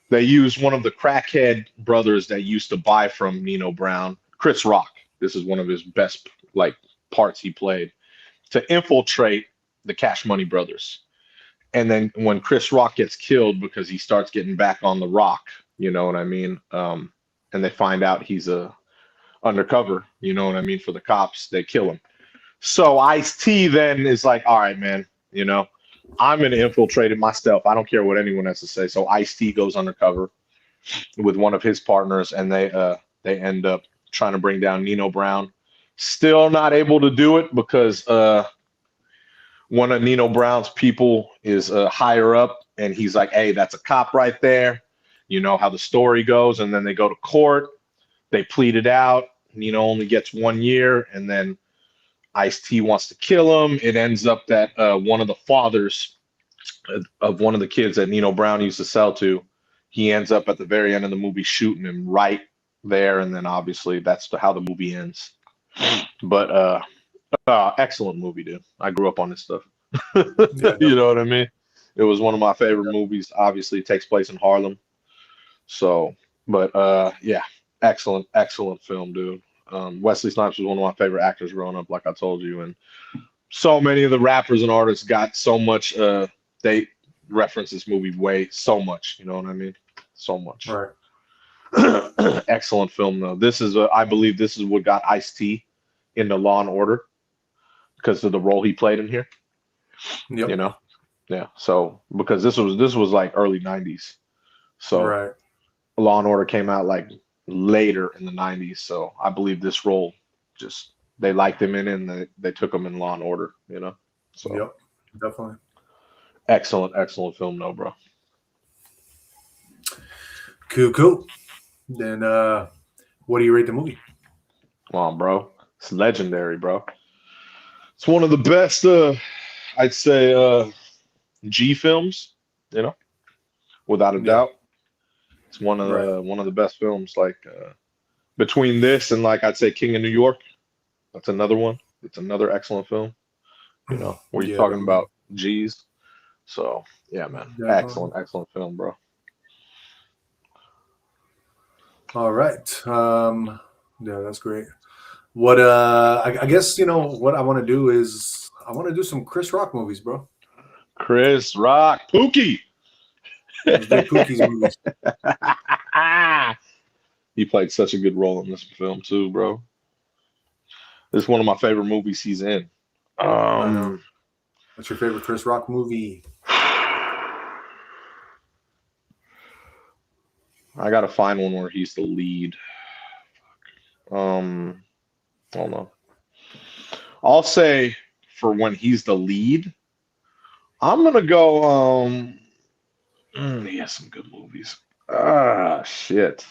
Speaker 2: they use one of the crackhead brothers that used to buy from Nino Brown, Chris Rock. This is one of his best like parts he played, to infiltrate the Cash Money Brothers. And then when Chris Rock gets killed because he starts getting back on the rock, you know what I mean? And they find out he's undercover, you know what I mean, for the cops, they kill him. So Ice-T then is like, all right, man, you know, I'm going to infiltrate it myself. I don't care what anyone has to say. So Ice-T goes undercover with one of his partners, and they end up trying to bring down Nino Brown. Still not able to do it because one of Nino Brown's people is higher up, and he's like, hey, that's a cop right there. You know how the story goes. And then they go to court. They plead it out. Nino only gets 1 year, and then Ice-T wants to kill him. It ends up that one of the fathers of one of the kids that Nino Brown used to sell to, he ends up at the very end of the movie shooting him right there. And then obviously that's how the movie ends. But excellent movie, dude. I grew up on this stuff. You know what I mean? It was one of my favorite movies. Obviously, it takes place in Harlem. So, but yeah, excellent film, dude. Wesley Snipes was one of my favorite actors growing up, like I told you. And so many of the rappers and artists got so much, they reference this movie so much, you know what I mean? So much.
Speaker 1: Right.
Speaker 2: Excellent film, though. I believe this is what got Ice-T into Law and Order because of the role he played in here.
Speaker 1: Yep.
Speaker 2: You know? Yeah. So, because this was like early 90s. So,
Speaker 1: right.
Speaker 2: Law and Order came out like later in the 90s. So, I believe this role they liked him in it, and they took him in Law and Order, you know? So,
Speaker 1: yep. Definitely.
Speaker 2: Excellent film, though, bro.
Speaker 1: Cool. Then, what do you rate the movie?
Speaker 2: Come on, bro. It's legendary, bro. It's one of the best, I'd say, G films, you know, without a doubt. It's one of the best films. Like between this and like I'd say King of New York, that's another one. It's another excellent film. You know, where you're talking about G's. So yeah, man, excellent film, bro.
Speaker 1: All right. Yeah, that's great. What I guess, you know, what I want to do is I want to do some Chris Rock movies, bro.
Speaker 2: Chris Rock, Pookie.
Speaker 1: Pookie's movies.
Speaker 2: He played such a good role in this film too, bro. This is one of my favorite movies he's in.
Speaker 1: What's your favorite Chris Rock movie?
Speaker 2: I gotta find one where he's the lead. I don't know. I'll say for when he's the lead, I'm gonna go. He has some good movies. Shit.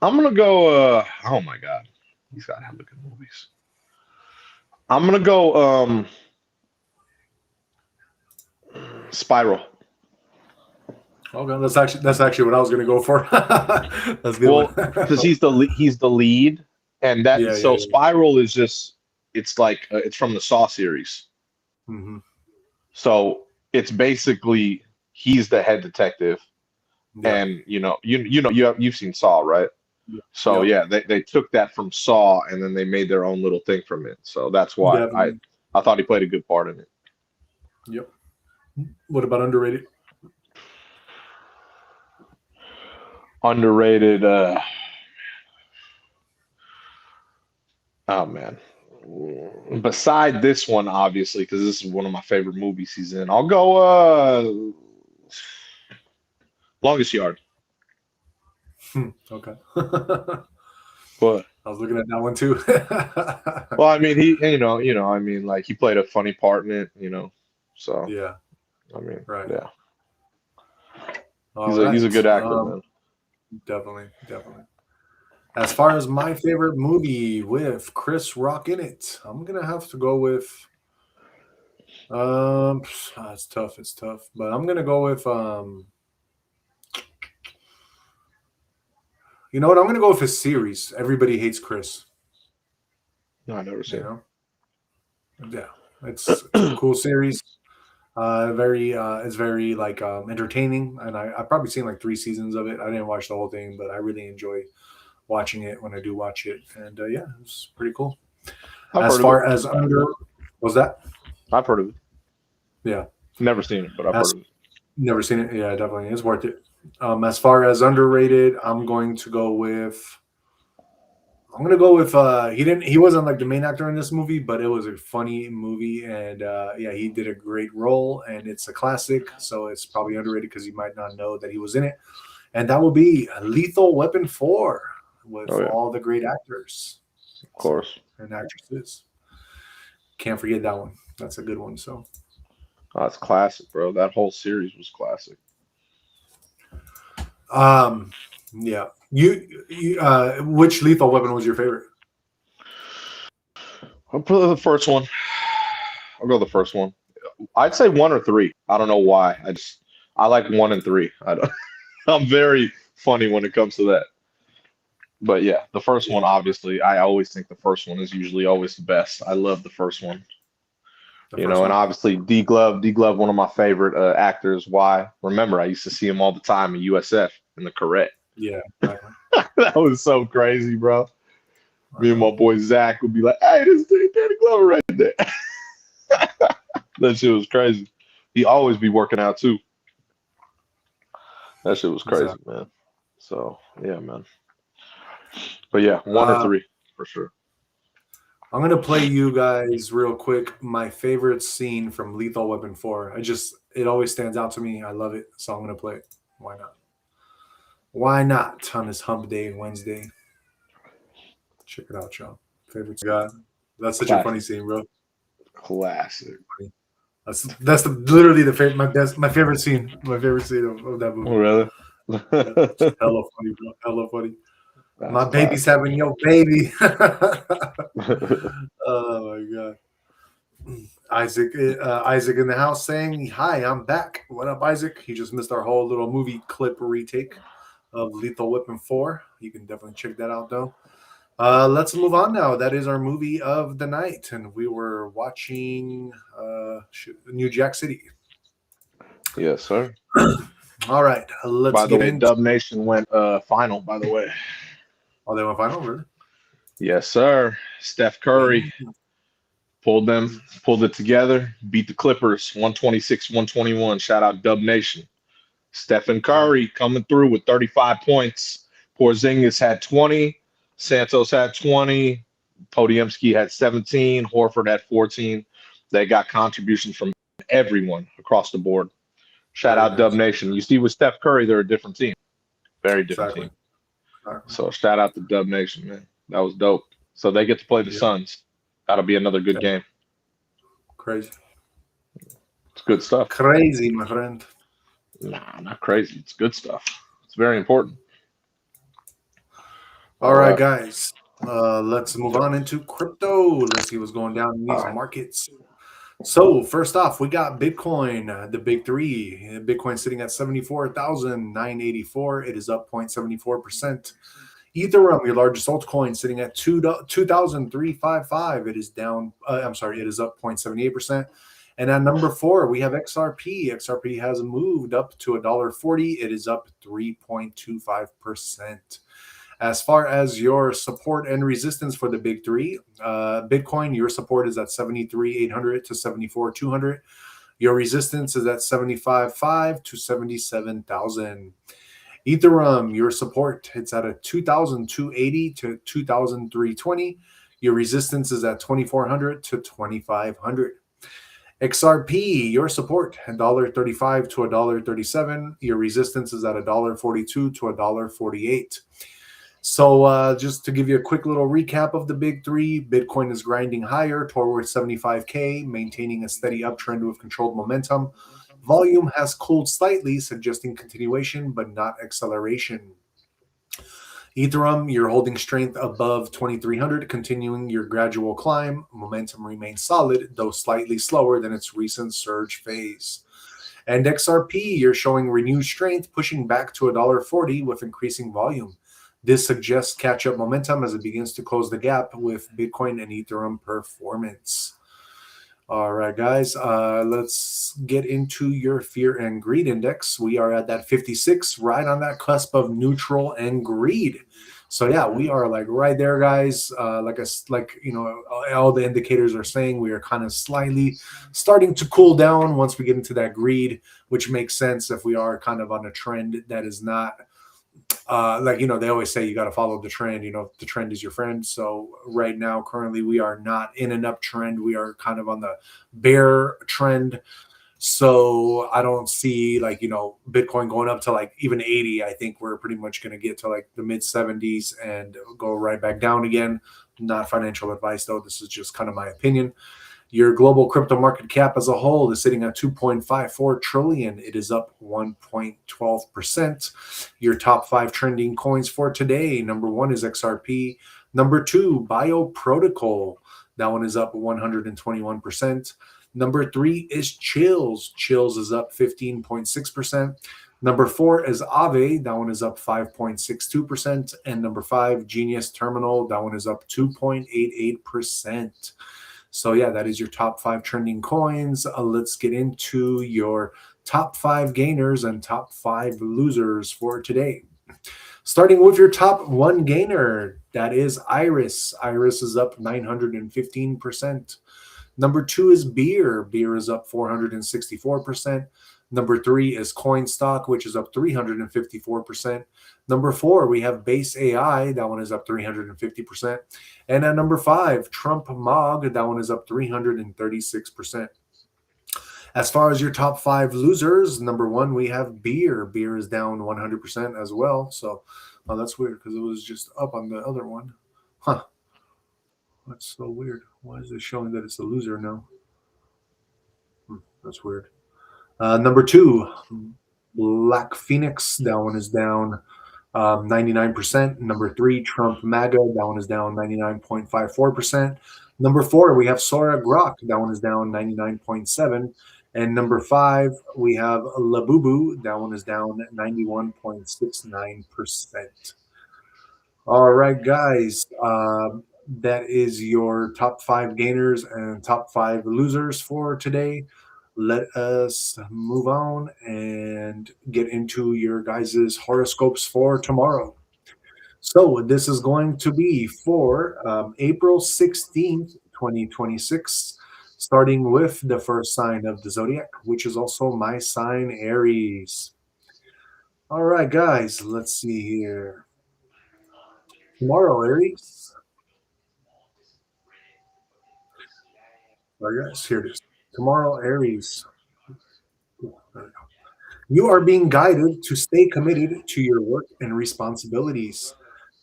Speaker 2: I'm gonna go. Oh my god, he's got hella good movies. I'm gonna go. Spiral.
Speaker 1: Okay, that's actually what I was gonna go for. That's good.
Speaker 2: Well, because he's the lead, and that Spiral is just it's like it's from the Saw series.
Speaker 1: Mm-hmm.
Speaker 2: So it's basically he's the head detective, and you've seen Saw, right?
Speaker 1: Yeah.
Speaker 2: So they took that from Saw, and then they made their own little thing from it. So that's why I thought he played a good part in it.
Speaker 1: Yep. What about underrated?
Speaker 2: Underrated. Oh man. Beside this one, obviously, because this is one of my favorite movies he's in, I'll go Longest Yard.
Speaker 1: Okay.
Speaker 2: But
Speaker 1: I was looking at that one too.
Speaker 2: well, I mean, he, I mean, like he played a funny part in it, So
Speaker 1: yeah.
Speaker 2: I mean,
Speaker 1: right.
Speaker 2: Yeah.
Speaker 1: He's
Speaker 2: a good actor, man.
Speaker 1: Definitely. As far as my favorite movie with Chris Rock in it, I'm gonna have to go with. It's tough, but I'm gonna go with. You know what? I'm gonna go with his series. Everybody Hates Chris.
Speaker 2: No, I never seen it.
Speaker 1: Yeah, it's a cool series. It's very like entertaining, and I've probably seen like 3 seasons of it. I didn't watch the whole thing, but I really enjoy watching it when I do watch it, and it's pretty cool. Was that?
Speaker 2: I've heard of it.
Speaker 1: Yeah,
Speaker 2: never seen it, but I've heard of it.
Speaker 1: Never seen it. Yeah, definitely, it's worth it. As far as underrated, I'm going to go with. He wasn't like the main actor in this movie, but it was a funny movie, and he did a great role, and it's a classic, so it's probably underrated because you might not know that he was in it, and that will be Lethal Weapon 4 with all the great actors,
Speaker 2: of course,
Speaker 1: and actresses. Can't forget that one. That's a good one. So,
Speaker 2: it's classic, bro. That whole series was classic.
Speaker 1: Yeah. Which Lethal Weapon was your favorite?
Speaker 2: I'll put the first one. I'll go the first one. I'd say 1 or 3. I don't know why. I like 1 and 3. I'm very funny when it comes to that. But yeah, the first one, obviously, I always think the first one is usually always the best. I love the first one. And obviously D Glove, one of my favorite actors. Why? Remember, I used to see him all the time in USF in the Corrette.
Speaker 1: Yeah.
Speaker 2: That was so crazy, bro. Me and my boy Zach would be like, "Hey, this is Danny Glover right there." That shit was crazy. He always be working out too. That shit was crazy, man. So yeah, man. But yeah, 1 or 3 for sure.
Speaker 1: I'm gonna play you guys real quick my favorite scene from Lethal Weapon 4. It always stands out to me. I love it, so I'm gonna play it. Why not? Why not on this hump day Wednesday? Check it out, y'all. Favorite God. That's such a funny scene, bro.
Speaker 2: Classic.
Speaker 1: That's literally my favorite scene. My favorite scene of that movie.
Speaker 2: Oh, really?
Speaker 1: Hella funny, bro. Hella funny. My baby's having your baby. Oh my god. Isaac in the house saying, "Hi, I'm back. What up, Isaac?" He just missed our whole little movie clip retake of Lethal Weapon 4. You can definitely check that out, though. Let's move on now. That is our movie of the night, and we were watching New Jack City.
Speaker 2: Yes, sir.
Speaker 1: All right, let's
Speaker 2: by the way, Dub Nation went final, by the way.
Speaker 1: Oh, they went final, really?
Speaker 2: Yes, sir. Steph Curry pulled it together, beat the Clippers 126-121. Shout out Dub Nation. Stephen Curry coming through with 35 points. Porzingis had 20. Santos had 20. Podiumski had 17, Horford had 14. They got contributions from everyone across the board. Shout
Speaker 1: Very
Speaker 2: out Dub
Speaker 1: nice.
Speaker 2: Nation. You see with Steph Curry, they're a different team. Very different
Speaker 1: Exactly.
Speaker 2: team. So shout out to Dub Nation, man. That was dope. So they get to play the
Speaker 1: Yeah.
Speaker 2: Suns. That'll be another good game.
Speaker 1: Crazy.
Speaker 2: It's good stuff.
Speaker 1: Crazy, my friend.
Speaker 2: Nah, not crazy. It's good stuff. It's very important.
Speaker 1: All right, guys. Let's move on into crypto. Let's see what's going down in these markets. So first off, we got Bitcoin, the big three. Bitcoin sitting at 74,984. It is up 0.74%. Ethereum, your largest altcoin, sitting at 2,355. It is down. It is up 0.78%. And at number 4, we have XRP. XRP has moved up to $1.40. It is up 3.25%. As far as your support and resistance for the big three, Bitcoin, your support is at 73,800 to 74,200. Your resistance is at 75,500 to 77,000. Ethereum, your support, it's at a 2,280 to 2,320. Your resistance is at 2,400 to 2,500. XRP, your support, $1.35 to $1.37. Your resistance is at $1.42 to $1.48. So just to give you a quick little recap of the big three, Bitcoin is grinding higher towards 75K, maintaining a steady uptrend with controlled momentum. Volume has cooled slightly, suggesting continuation, but not acceleration. Ethereum, you're holding strength above 2,300, continuing your gradual climb. Momentum remains solid, though slightly slower than its recent surge phase. And XRP, you're showing renewed strength, pushing back to $1.40 with increasing volume. This suggests catch-up momentum as it begins to close the gap with Bitcoin and Ethereum performance. All right, guys, let's get into your fear and greed index. We are at that 56, right on that cusp of neutral and greed. So yeah, we are like right there, guys. All the indicators are saying we are kind of slightly starting to cool down once we get into that greed, which makes sense if we are kind of on a trend that is not they always say you got to follow the trend. The trend is your friend. So right now, currently, we are not in an uptrend. We are kind of on the bear trend. So I don't see Bitcoin going up to even 80. I think we're pretty much going to get to the mid 70s and go right back down again. Not financial advice, though. This is just kind of my opinion. Your global crypto market cap as a whole is sitting at 2.54 trillion. It is up 1.12%. Your top 5 trending coins for today. Number 1 is XRP. Number 2, Bioprotocol. That one is up 121%. Number 3 is Chills. Chills is up 15.6%. Number 4 is Aave. That one is up 5.62%. And number 5, Genius Terminal. That one is up 2.88%. So yeah, that is your top 5 trending coins. Let's get into your top 5 gainers and top 5 losers for today. Starting with your top 1 gainer, that is Iris. Iris is up 915%. Number 2 is Beer. Beer is up 464%. Number 3 is CoinStock, which is up 354%. Number 4, we have Base AI. That one is up 350%. And at number 5, Trump Mog. That one is up 336%. As far as your top 5 losers, number 1, we have Beer. Beer is down 100% as well. So that's weird because it was just up on the other one. Huh. That's so weird. Why is it showing that it's a loser now? That's weird. Number 2, Black Phoenix. That one is down 99%. Number 3, Trump MAGA. That one is down 99.54%. Number 4, we have Sora Grok. That one is down 99.7%. And number 5, we have Labubu. That one is down 91.69%. All right, guys. That is your top 5 gainers and top 5 losers for today. Let us move on and get into your guys' horoscopes for tomorrow. So this is going to be for April 16th, 2026, starting with the first sign of the zodiac, which is also my sign, Aries. All right, guys, let's see here. Tomorrow, Aries, Sorry, guys. Here it is. Tomorrow, Aries. There we go. You are being guided to stay committed to your work and responsibilities.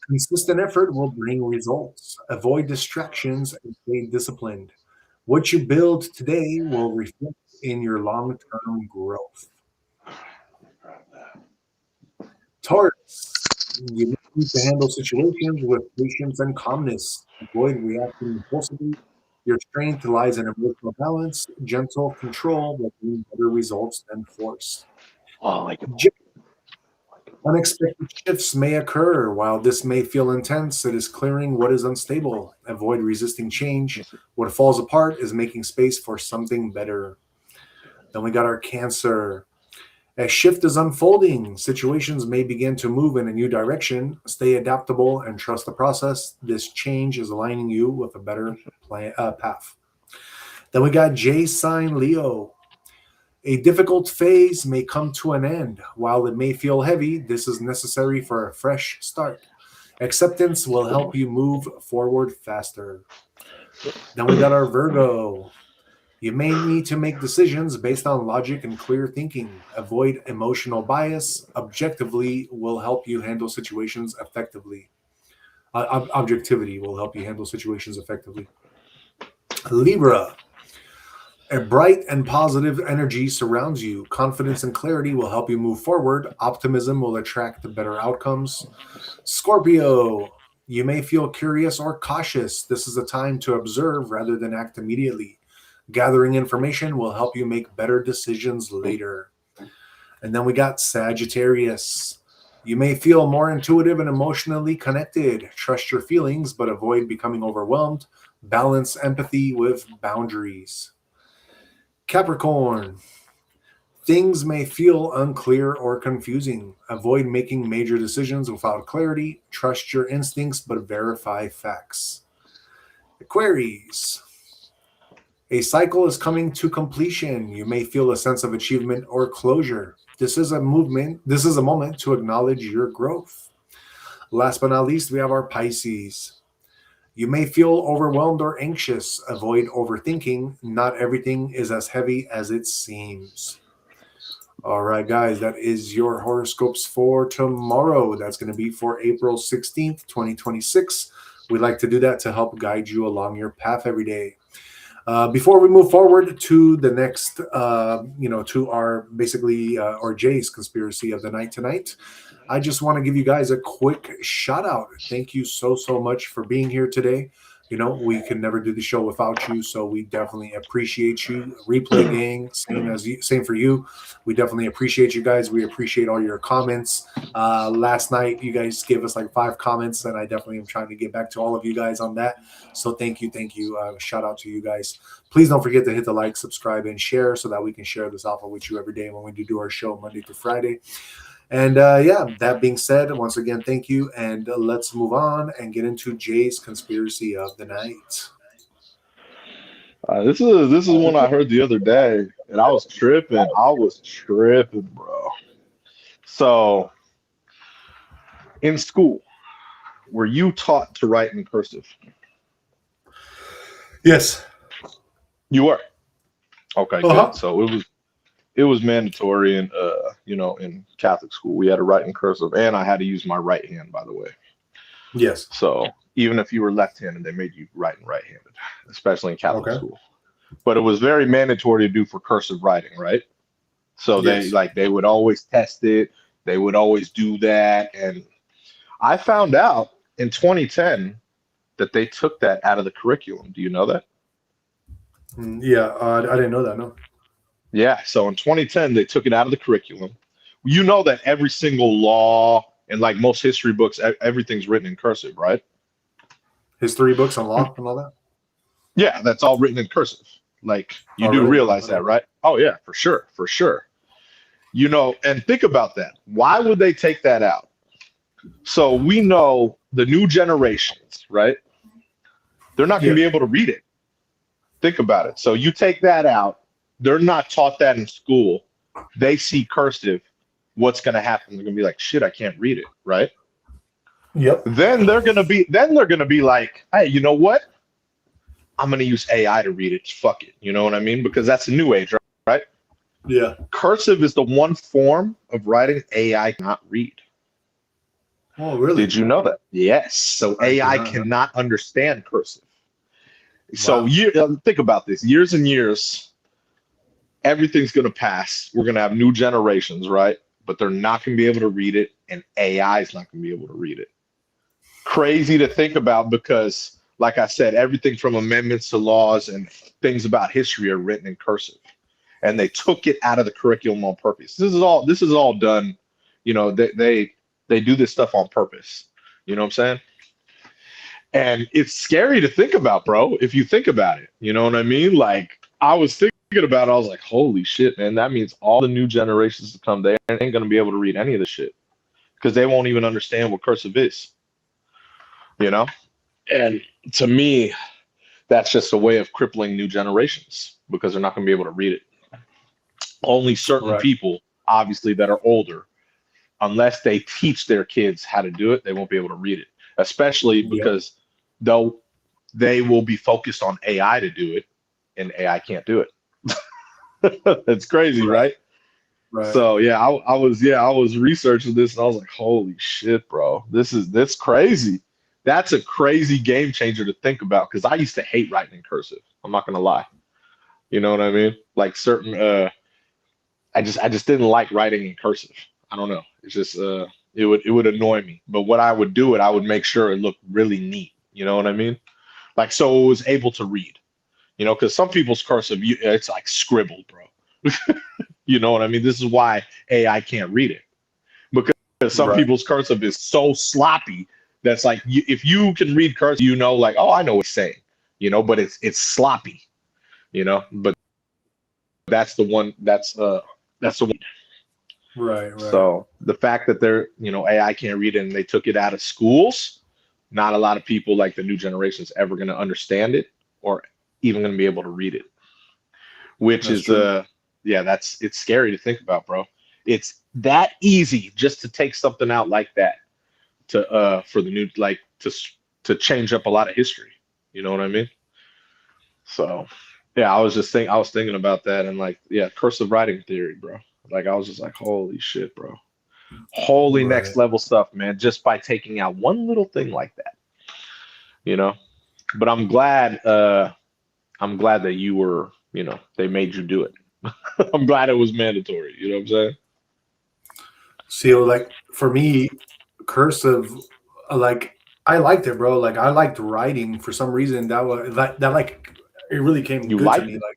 Speaker 1: Consistent effort will bring results. Avoid distractions and stay disciplined. What you build today will reflect in your long-term growth. Taurus, you need to handle situations with patience and calmness. Avoid reacting impulsively. Your strength lies in emotional balance, gentle control that brings better results than force.
Speaker 2: Oh, like
Speaker 1: Unexpected shifts may occur. While this may feel intense, it is clearing what is unstable. Avoid resisting change. What falls apart is making space for something better. Then we got our Cancer. A shift is unfolding. Situations may begin to move in a new direction. Stay adaptable and trust the process. This change is aligning you with a better path. Then we got J sign Leo. A difficult phase may come to an end. While it may feel heavy, this is necessary for a fresh start. Acceptance will help you move forward faster. Then we got our Virgo. You may need to make decisions based on logic and clear thinking. Avoid emotional bias. Objectively will help you handle situations effectively. Objectivity will help you handle situations effectively. Libra. A bright and positive energy surrounds you. Confidence and clarity will help you move forward. Optimism will attract better outcomes. Scorpio. You may feel curious or cautious. This is a time to observe rather than act immediately. Gathering information will help you make better decisions later. And then we got Sagittarius. You may feel more intuitive and emotionally connected. Trust your feelings, but avoid becoming overwhelmed. Balance empathy with boundaries. Capricorn. Things may feel unclear or confusing. Avoid making major decisions without clarity. Trust your instincts, but verify facts. Aquarius. A cycle is coming to completion. You may feel a sense of achievement or closure. This is a moment to acknowledge your growth. Last but not least, we have our Pisces. You may feel overwhelmed or anxious. Avoid overthinking. Not everything is as heavy as it seems. All right, guys, that is your horoscopes for tomorrow. That's going to be for April 16th, 2026. We like to do that to help guide you along your path every day. Before we move forward to the next, to our or Jay's conspiracy of the night tonight, I just want to give you guys a quick shout out. Thank you so much for being here today. You know, we can never do the show without you, so we definitely appreciate you. Replay gang, same for you. We definitely appreciate you guys. We appreciate all your comments. Last night, you guys gave us like 5 comments, and I definitely am trying to get back to all of you guys on that. So thank you. Shout out to you guys. Please don't forget to hit the like, subscribe, and share so that we can share this alpha with you every day when we do our show Monday through Friday. And that being said, once again, thank you. And let's move on and get into Jay's conspiracy of the night.
Speaker 2: This is one I heard the other day, and I was tripping. Bro. So, in school, were you taught to write in cursive?
Speaker 1: Yes.
Speaker 2: You were? Okay, good. So it was mandatory in in Catholic school. We had to write in cursive, and I had to use my right hand, by the way.
Speaker 1: Yes.
Speaker 2: So even if you were left-handed, they made you write in right-handed, especially in Catholic school. But it was very mandatory to do for cursive writing, right? So they would always test it. They would always do that. And I found out in 2010 that they took that out of the curriculum. Do you know that?
Speaker 1: Yeah, I didn't know that, no.
Speaker 2: Yeah, so in 2010, they took it out of the curriculum. You know that every single law and like most history books, everything's written in cursive, right?
Speaker 1: History books and law and all that?
Speaker 2: Yeah, that's all written in cursive. Like, you do realize that, right? Oh, yeah, for sure. You know, and think about that. Why would they take that out? So we know the new generations, right? They're not going to be able to read it. Think about it. So you take that out. They're not taught that in school. They see cursive. What's going to happen? They're going to be like, shit, I can't read it, right?
Speaker 1: Yep.
Speaker 2: Then they're going to be like, hey, you know what? I'm gonna use AI to read it. Fuck it. You know what I mean? Because that's a new age, right?
Speaker 1: Yeah.
Speaker 2: Cursive is the one form of writing AI cannot read.
Speaker 1: Oh, really?
Speaker 2: Did you know that? Yes. So
Speaker 1: I did
Speaker 2: AI
Speaker 1: not know.
Speaker 2: cannot understand cursive. So
Speaker 1: Wow.
Speaker 2: think about this. Years and years, everything's going to pass. We're going to have new generations, right? But they're not going to be able to read it, and AI is not going to be able to read it. Crazy to think about because, like I said, everything from amendments to laws and things about history are written in cursive, and they took it out of the curriculum on purpose. This is all done. You know, they do this stuff on purpose. You know what I'm saying? And it's scary to think about, bro, if you think about it. You know what I mean? Like, I was thinking about it, I was like, holy shit, man, that means all the new generations to come, they ain't going to be able to read any of this shit because they won't even understand what cursive is, you know? And to me, that's just a way of crippling new generations because they're not going to be able to read it. Only certain
Speaker 1: Right.
Speaker 2: people, obviously, that are older, unless they teach their kids how to do it, they won't be able to read it, especially
Speaker 1: Yep.
Speaker 2: because they will be focused on AI to do it, and AI can't do it. It's crazy, right?
Speaker 1: Right.
Speaker 2: So yeah, I was researching this, and I was like, holy shit, bro, this crazy. That's a crazy game changer to think about because I used to hate writing in cursive. I'm not gonna lie. You know what I mean? Like certain, I just didn't like writing in cursive. I don't know. It's just it would annoy me. But what I would do I would make sure it looked really neat. You know what I mean? Like so it was able to read. You know, because some people's cursive, it's like scribbled, bro. You know what I mean? This is why AI can't read it because some
Speaker 1: Right.
Speaker 2: people's cursive is so sloppy that's like if you can read cursive, you know, like oh, I know what it's saying, you know, but it's sloppy, you know. But that's the one that's the one.
Speaker 1: Right.
Speaker 2: So the fact that they're AI can't read it and they took it out of schools, not a lot of people like the new generation is ever going to understand it or even going to be able to read it. Which
Speaker 1: That's
Speaker 2: is
Speaker 1: true.
Speaker 2: yeah, it's scary to think about, bro. It's that easy just to take something out like that to for the new like to change up a lot of history. You know what I mean? So yeah, I was thinking about that and like yeah, cursive writing theory, bro. Like I was just like, holy shit, bro. Holy
Speaker 1: Right.
Speaker 2: next level stuff, man, just by taking out one little thing like that. You know? But I'm glad that you were, they made you do it. I'm glad it was mandatory. You know what I'm saying?
Speaker 1: See, like for me, cursive, like I liked it, bro. Like I liked writing for some reason. That like it really came
Speaker 2: You
Speaker 1: good to
Speaker 2: liked
Speaker 1: me.
Speaker 2: it.
Speaker 1: Like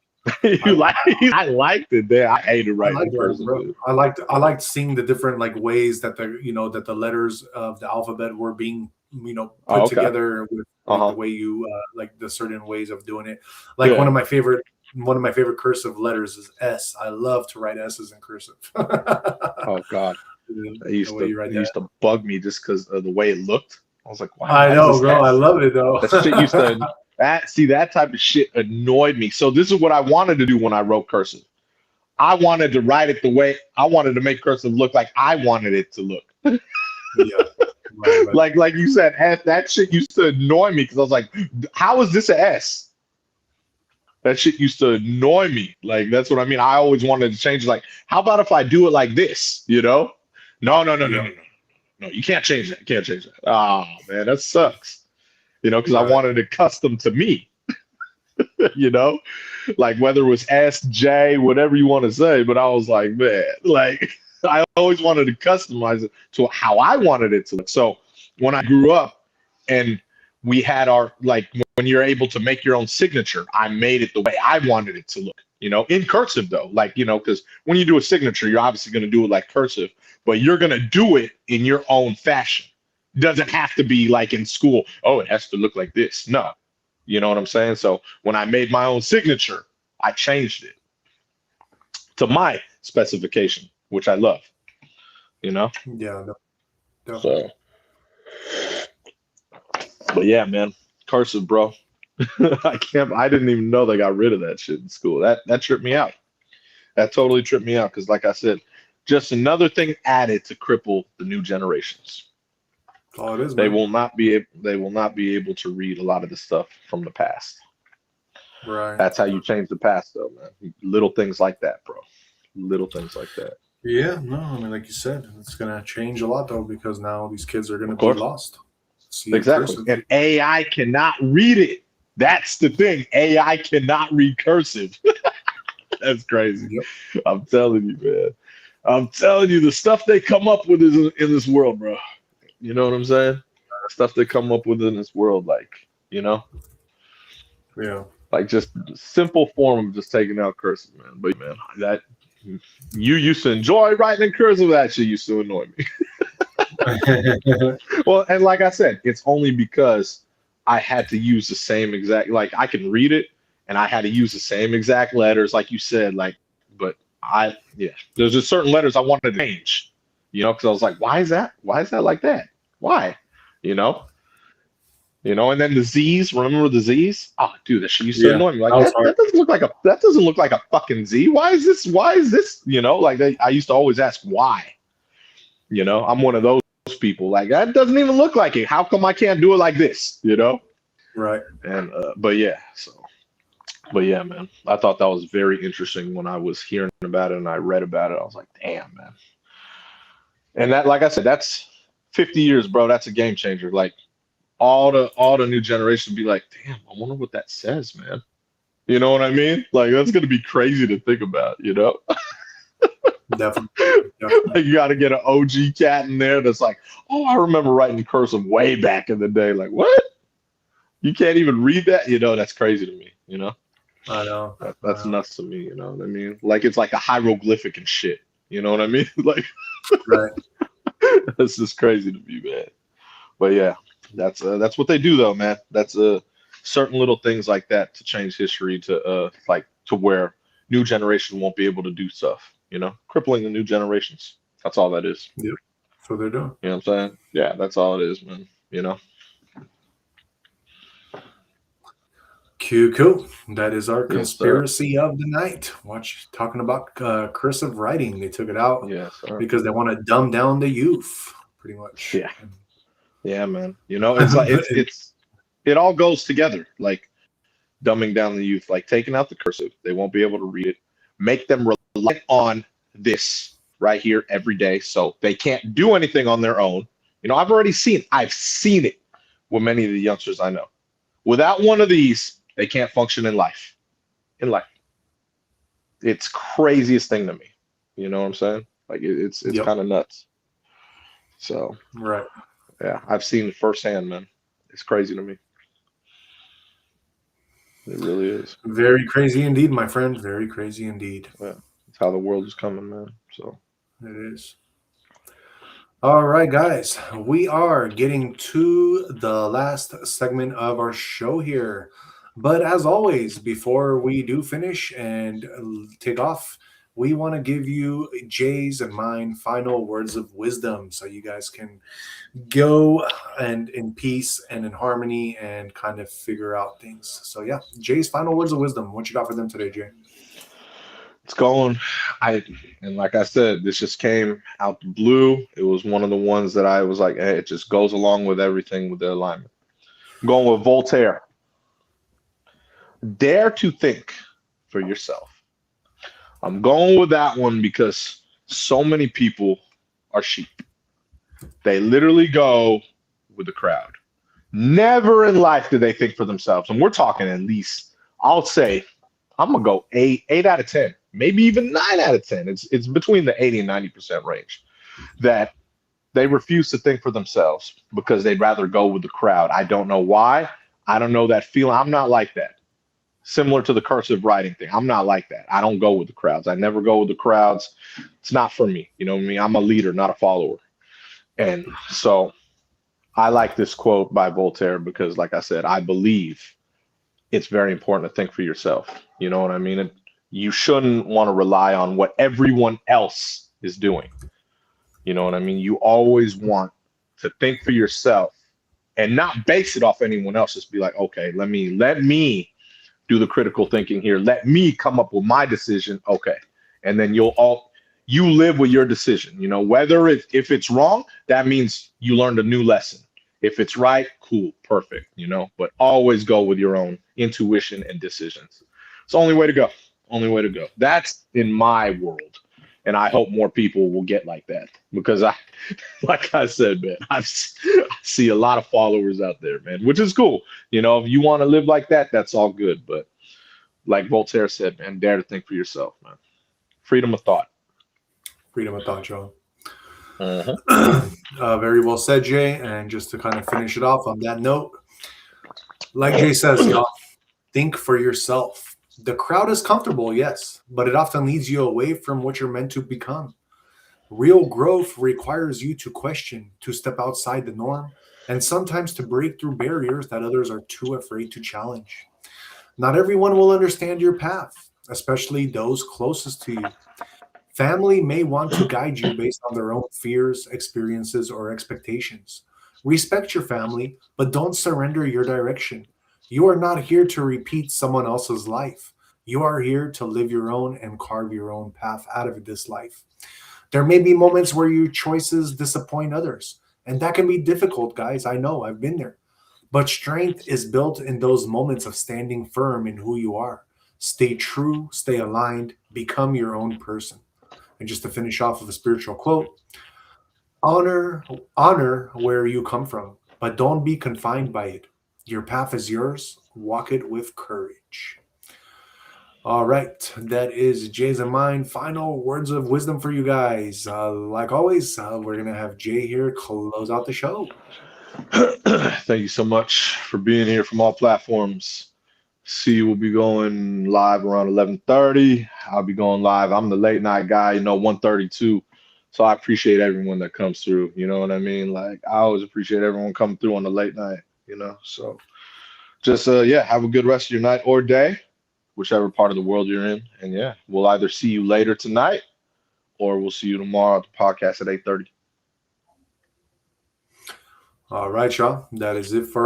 Speaker 2: You like I liked it there. I hated
Speaker 1: I
Speaker 2: writing
Speaker 1: liked
Speaker 2: in
Speaker 1: writing,
Speaker 2: cursive,
Speaker 1: bro.
Speaker 2: dude.
Speaker 1: I liked seeing the different like ways that the letters of the alphabet were being
Speaker 2: Oh,
Speaker 1: put
Speaker 2: okay.
Speaker 1: together with like the
Speaker 2: Uh-huh.
Speaker 1: way you like the certain ways of doing it. Like
Speaker 2: Yeah.
Speaker 1: one of my favorite cursive letters is S. I love to write S's in cursive.
Speaker 2: Oh God.
Speaker 1: The way you write
Speaker 2: It
Speaker 1: that.
Speaker 2: used to bug me just because of the way it looked. I was like,
Speaker 1: I
Speaker 2: why is
Speaker 1: know,
Speaker 2: this
Speaker 1: bro. I
Speaker 2: S?
Speaker 1: love it though.
Speaker 2: That shit used to that type of shit annoyed me. So this is what I wanted to do when I wrote cursive. I wanted to write it the way I wanted to make cursive look like I wanted it to look.
Speaker 1: Yeah. Right.
Speaker 2: Like you said, S, that shit used to annoy me because I was like, how is this a S? That shit used to annoy me. Like that's what I mean. I always wanted to change. Like, how about if I do it like this? You know? No, no, no, no,
Speaker 1: Yeah.
Speaker 2: no, no, no. You can't change that. Can't change that. Oh man, that sucks. You know, because I
Speaker 1: Right.
Speaker 2: wanted it custom to me. You know, like whether it was S, J, whatever you want to say. But I was like, man, like I always wanted to customize it to how I wanted it to look. So when I grew up and we had our like when you're able to make your own signature, I made it the way I wanted it to look. You know, in cursive though, like because when you do a signature, you're obviously going to do it like cursive, but you're going to do it in your own fashion. It doesn't have to be like in school. Oh, it has to look like this. No, you know what I'm saying? So when I made my own signature, I changed it to my specification, which I love, you know?
Speaker 1: Yeah. No, definitely.
Speaker 2: So, but yeah, man, cursive, bro. I didn't even know they got rid of that shit in school. That tripped me out. That totally tripped me out because, like I said, just another thing added to cripple the new generations.
Speaker 1: That's all it is,
Speaker 2: They
Speaker 1: man.
Speaker 2: will not be able to read a lot of the stuff from the past.
Speaker 1: Right.
Speaker 2: That's how you change the past, though, man. Little things like that, bro. Little things like that.
Speaker 1: Yeah, no, I mean, like you said, it's going to change a lot, though, because now these kids are going to
Speaker 2: Of
Speaker 1: be
Speaker 2: course.
Speaker 1: lost. See
Speaker 2: Exactly.
Speaker 1: cursive.
Speaker 2: And AI cannot read it. That's the thing. AI cannot read cursive. That's crazy.
Speaker 1: Yep.
Speaker 2: I'm telling you, man. I'm telling you, the stuff they come up with is in this world, bro. You know what I'm saying? The stuff they come up with in this world, like, you know?
Speaker 1: Yeah.
Speaker 2: Like just simple form of just taking out cursive, man. But man, that you used to enjoy writing in cursive, that shit used to annoy me. Well, and like I said, it's only because I had to use the same exact, like I can read it and I had to use the same exact letters, like you said, like, but there's just certain letters I wanted to change, you know, because I was like, why is that? Why is that like that? Why? You know? And then the Z's, remember the Z's? Oh, dude, that shit used to annoy me. Like that doesn't look like a fucking Z. Why is this? You know, like I used to always ask why. You know, I'm one of those people. Like that doesn't even look like it. How come I can't do it like this? You know?
Speaker 1: Right.
Speaker 2: And but yeah, man, I thought that was very interesting when I was hearing about it and I read about it. I was like, damn, man. And that, like I said, that's 50 years, bro. That's a game changer. Like all the new generation be like, damn, I wonder what that says, man. You know what I mean? Like that's gonna be crazy to think about, you know?
Speaker 1: Definitely.
Speaker 2: Like you gotta get an OG cat in there that's like, oh, I remember writing cursive way back in the day. Like, what? You can't even read that? You know, that's crazy to me, you know?
Speaker 1: I know.
Speaker 2: That's nuts to me, you know what I mean? Like it's like a hieroglyphic and shit. You know what I mean? Like
Speaker 1: Right.
Speaker 2: that's just crazy to me, man. But yeah, that's what they do though, man. That's certain little things like that to change history to where new generation won't be able to do stuff, you know? Crippling the new generations. That's all that is.
Speaker 1: Yep. That's what they're doing.
Speaker 2: You know what I'm saying? Yeah, that's all it is, man. You know?
Speaker 1: Cool. That is our
Speaker 2: Yes,
Speaker 1: conspiracy of the night. Talking about cursive writing. They took it out because they want to dumb down the youth, pretty much.
Speaker 2: Yeah. Yeah, man. You know, it's like it all goes together. Like dumbing down the youth, like taking out the cursive. They won't be able to read it. Make them rely on this right here every day, so they can't do anything on their own. You know, I've seen it with many of the youngsters I know. Without one of these, they can't function in life. It's craziest thing to me. You know what I'm saying? Like it's kind of nuts. So
Speaker 1: right.
Speaker 2: Yeah, I've seen it firsthand, man. It's crazy to me. It really is.
Speaker 1: Very crazy indeed, my friend. Very crazy indeed.
Speaker 2: Yeah, it's how the world is coming, man. So
Speaker 1: it is. All right, guys. We are getting to the last segment of our show here. But as always, before we do finish and take off, we want to give you Jay's and mine final words of wisdom so you guys can go and in peace and in harmony and kind of figure out things. So yeah, Jay's final words of wisdom. What you got for them today, Jay?
Speaker 2: It's going. And like I said, this just came out the blue. It was one of the ones that I was like, hey, it just goes along with everything with the alignment. I'm going with Voltaire. Dare to think for yourself. I'm going with that one because so many people are sheep. They literally go with the crowd. Never in life do they think for themselves. And we're talking at least, I'll say, I'm going to go 8 out of 10, maybe even 9 out of 10. It's between the 80 and 90% range that they refuse to think for themselves because they'd rather go with the crowd. I don't know why. I don't know that feeling. I'm not like that. Similar to the cursive writing thing. I'm not like that. I don't go with the crowds. I never go with the crowds. It's not for me. You know what I mean? I'm a leader, not a follower. And so I like this quote by Voltaire because, like I said, I believe it's very important to think for yourself. You know what I mean? You shouldn't want to rely on what everyone else is doing. You know what I mean? You always want to think for yourself and not base it off anyone else. Just be like, okay, let me do the critical thinking here. Let me come up with my decision. Okay. And then you live with your decision, you know, whether if it's wrong, that means you learned a new lesson. If it's right, cool, perfect, you know, but always go with your own intuition, and decisions. It's the only way to go. Only way to go. That's in my world. And I hope more people will get like that, because like I said, man, I see a lot of followers out there, man, which is cool. You know, if you want to live like that, that's all good. But like Voltaire said, man, dare to think for yourself, man. Freedom of thought.
Speaker 1: Freedom of thought, John.
Speaker 2: Uh-huh.
Speaker 1: Very well said, Jay. And just to kind of finish it off on that note, like Jay says, y'all, think for yourself. The crowd is comfortable, yes, but it often leads you away from what you're meant to become. Real growth requires you to question, to step outside the norm, and sometimes to break through barriers that others are too afraid to challenge. Not everyone will understand your path, especially those closest to you. Family may want to guide you based on their own fears, experiences, or expectations. Respect your family, but don't surrender your direction. You are not here to repeat someone else's life. You are here to live your own and carve your own path out of this life. There may be moments where your choices disappoint others, and that can be difficult, guys. I know, I've been there. But strength is built in those moments of standing firm in who you are. Stay true, stay aligned, become your own person. And just to finish off with a spiritual quote, honor where you come from, but don't be confined by it. Your path is yours. Walk it with courage. All right. That is Jay's and mine. Final words of wisdom for you guys. Like always, we're going to have Jay here close out the show.
Speaker 2: Thank you so much for being here from all platforms. See, we'll be going live around 11:30. I'll be going live. I'm the late night guy, 1:32. So I appreciate everyone that comes through. You know what I mean? Like, I always appreciate everyone coming through on the late night, So just, have a good rest of your night or day, whichever part of the world you're in. And yeah, we'll either see you later tonight or we'll see you tomorrow at the podcast at 8:30.
Speaker 1: All right, y'all. That is it for